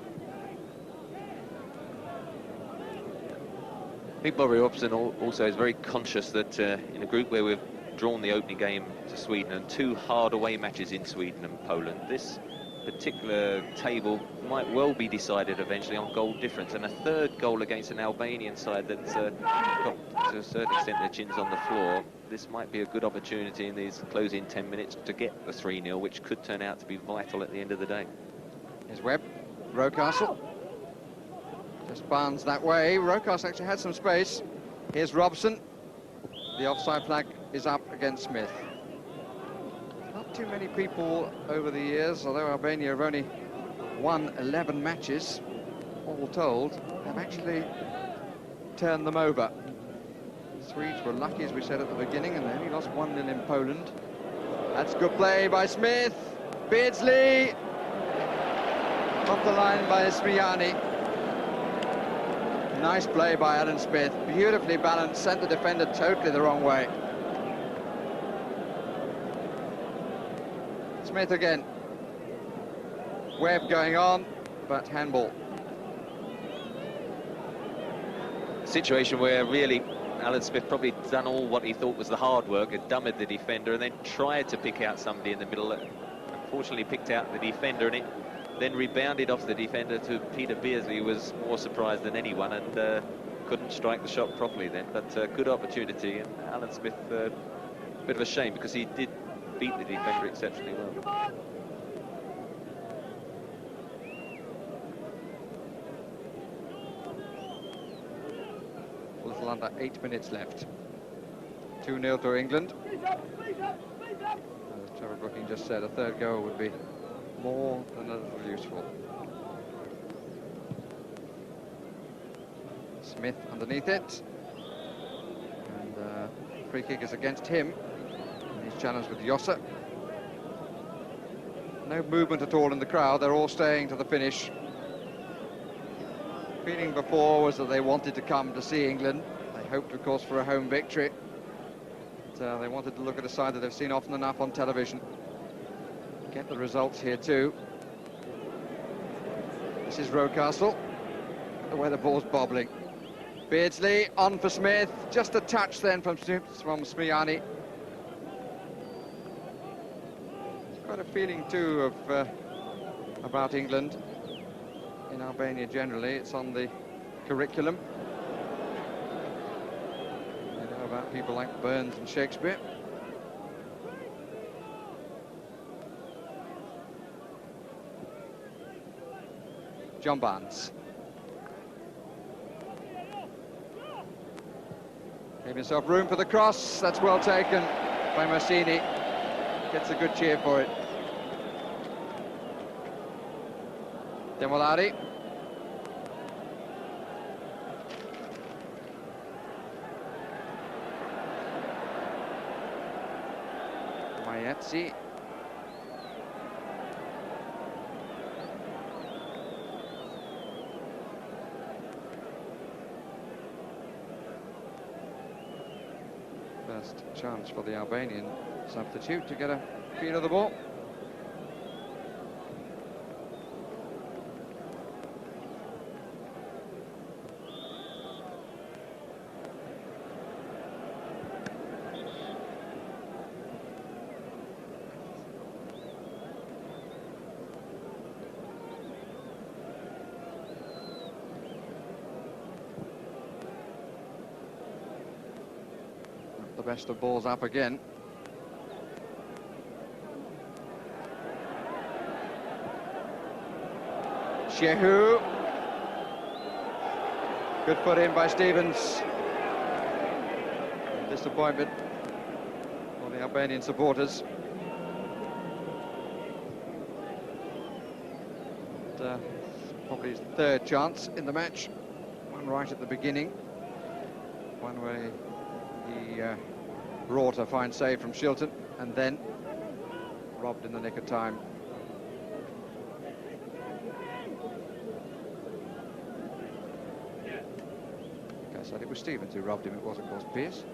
I think Bobby Robson also is very conscious that in a group where we've drawn the opening game to Sweden and 2 hard away matches in Sweden and Poland, this particular table might well be decided eventually on goal difference, and a 3rd goal against an Albanian side that's got to a certain extent their chins on the floor. This might be a good opportunity in these closing 10 minutes to get the 3-0, which could turn out to be vital at the end of the day. Here's Webb. Rocastle. Just Barnes that way. Rocastle actually had some space. Here's Robson. The offside flag is up against Smith. Not too many people over the years, although Albania have only won 11 matches, all told, have actually turned them over. The Swedes were lucky, as we said at the beginning, and they only lost 1-0 in Poland. That's good play by Smith. Beardsley. Off the line by Smiani. Nice play by Alan Smith, beautifully balanced, sent the defender totally the wrong way. Smith again. Webb going on, but handball. Situation where really Alan Smith probably done all what he thought was the hard work, had dummied the defender and then tried to pick out somebody in the middle. Unfortunately picked out the defender, and it then rebounded off the defender to Peter Beardsley, who was more surprised than anyone and couldn't strike the shot properly then. But good opportunity, and Alan Smith, a bit of a shame because he did beat the defender exceptionally well. A little under 8 minutes left. 2-0 to England. As Trevor Brooking just said, a 3rd goal would be more than a little useful. Smith underneath it, and free kick is against him. He's challenged with Yossa. No movement at all in the crowd, they're all staying to the finish. Feeling before was that they wanted to come to see England. They hoped, of course, for a home victory. But, they wanted to look at a side that they've seen often enough on television. Get the results here too. This is Rocastle, the way the ball's bobbling. Beardsley on for Smith, just a touch then from Smiani. Quite a feeling too of about England in Albania generally. It's on the curriculum. You know about people like Burns and Shakespeare. John Barnes. Gave himself room for the cross. That's well taken by Massini. Gets a good cheer for it. Demolari. Mayetsi. First chance for the Albanian substitute to get a feel of the ball. The best of balls up again. Shehu. Good foot in by Stevens. Disappointment for the Albanian supporters. Probably his third chance in the match. One right at the beginning. One where he wrought a fine save from Shilton, and then robbed in the nick of time. I said it was Stevens who robbed him, it wasn't, of course, Pearce.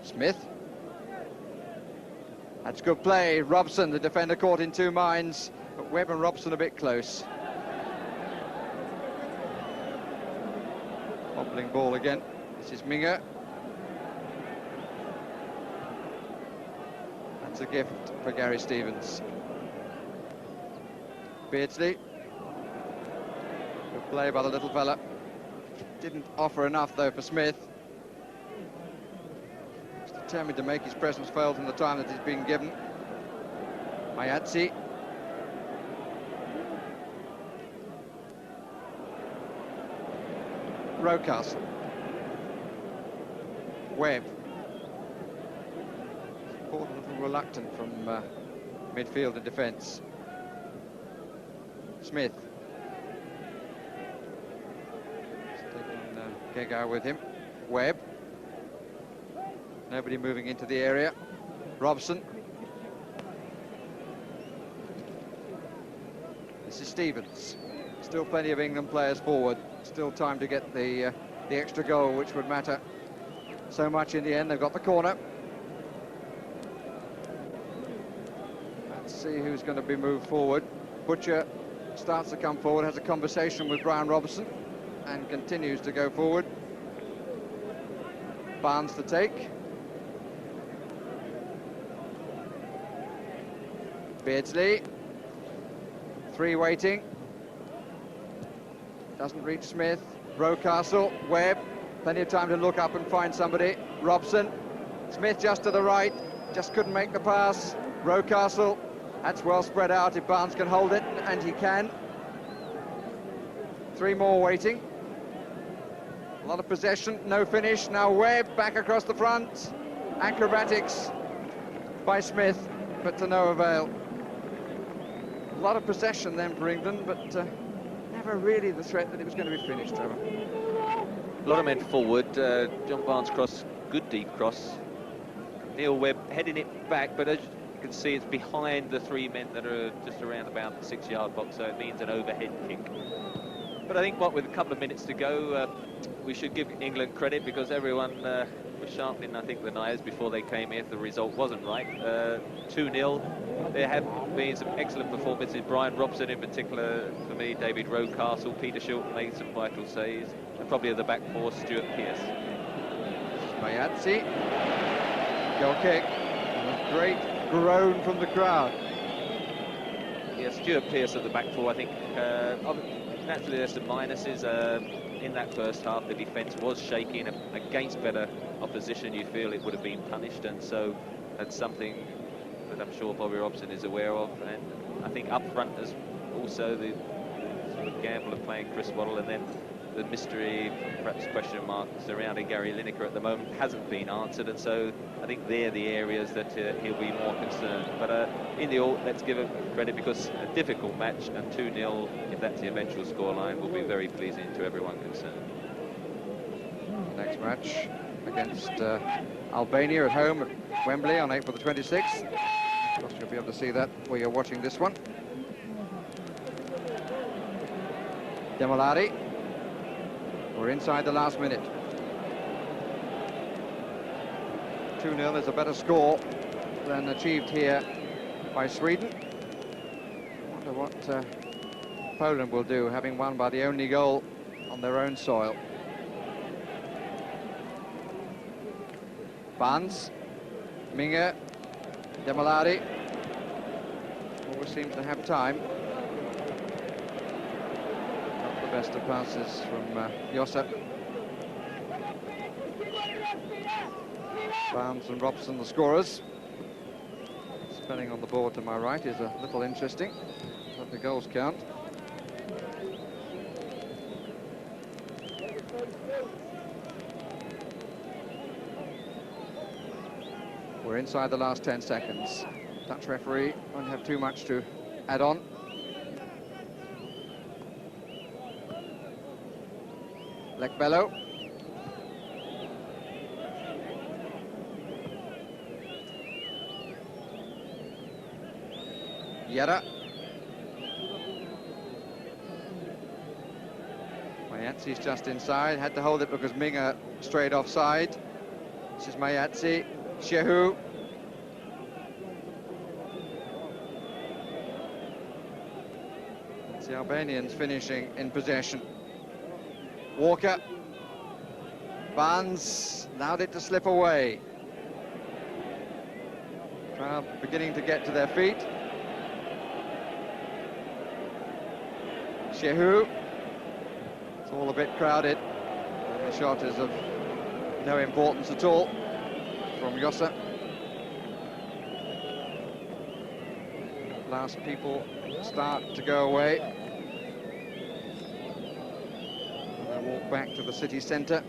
Smith. That's good play. Robson, the defender, caught in two minds, but Webb and Robson a bit close. Hobbling ball again. This is Minger. That's a gift for Gary Stevens. Beardsley. Good play by the little fella. Didn't offer enough, though, for Smith. He's determined to make his presence felt in the time that he's been given. Mayatsi. Rocastle. Webb. A little reluctant from midfield and defence. Smith. Kegar with him. Webb. Nobody moving into the area. Robson. This is Stevens. Still plenty of England players forward. Still time to get the extra goal, which would matter so much in the end. They've got the corner. Let's see who's going to be moved forward. Butcher starts to come forward, has a conversation with Brian Robertson, and continues to go forward. Barnes to take. Beardsley. Three waiting. Doesn't reach Smith. Rocastle. Webb. Plenty of time to look up and find somebody. Robson. Smith just to the right. Just couldn't make the pass. Rocastle. That's well spread out if Barnes can hold it, and he can. Three more waiting. A lot of possession, no finish. Now Webb back across the front. Acrobatics by Smith, but to no avail. A lot of possession then for England, but never really the threat that it was going to be finished, Trevor. A lot of men forward. John Barnes cross, good deep cross. Neil Webb heading it back, but as you can see, it's behind the three men that are just around about the 6-yard box, so it means an overhead kick. But I think, with a couple of minutes to go, we should give England credit, because everyone was sharpening, I think, the knives before they came here if the result wasn't right. 2-0. There have been some excellent performances. Brian Robson in particular, for me, David Rocastle, Peter Shilton made some vital saves, and probably at the back four, Stuart Pearce. Mayatsi. Goal kick. A great groan from the crowd. Yeah, Stuart Pearce at the back four, I think. Naturally, there's some minuses. In that first half, the defence was shaky, and against better opposition, you feel it would have been punished, and so that's something that I'm sure Bobby Robson is aware of. And I think up front is also the sort of gamble of playing Chris Waddle, and then the mystery, perhaps question mark surrounding Gary Lineker at the moment hasn't been answered, and so I think they're the areas that he'll be more concerned. But in the all, let's give him credit, because a difficult match, and 2-0, if that's the eventual scoreline, will be very pleasing to everyone concerned. Next match against Albania at home at Wembley on April the 26th. Of course, you'll be able to see that while you're watching this one. Demolari. We're inside the last minute. 2-0 is a better score than achieved here by Sweden. I wonder what Poland will do, having won by the only goal on their own soil. Barnes, Minger, Demolari. Always seems to have time. Best of passes from Josep. Barnes and Robson, the scorers. Spelling on the board to my right is a little interesting, but the goals count. We're inside the last 10 seconds. Dutch referee won't have too much to add on. Lekbello. Yera. Mayatzi's just inside, had to hold it because Minga strayed offside. This is Mayatzi. Shehu. It's the Albanians finishing in possession. Walker. Barnes allowed it to slip away. Crowd beginning to get to their feet. Shehu. It's all a bit crowded. And the shot is of no importance at all from Yossa. Last people start to go away. And they walk back to the city centre,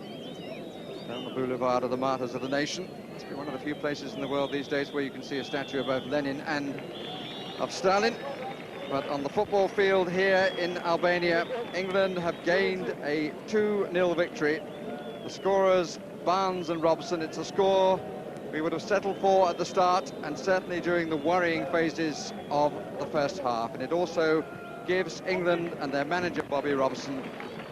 down the boulevard of the Martyrs of the Nation. It's one of the few places in the world these days where you can see a statue of both Lenin and of Stalin. But on the football field here in Albania, England have gained a 2-0 victory. The scorers, Barnes and Robson. It's a score we would have settled for at the start and certainly during the worrying phases of the first half. And it also gives England and their manager, Bobby Robson,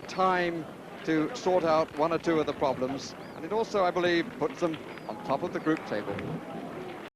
time to sort out one or two of the problems. And it also, I believe, puts them on top of the group table.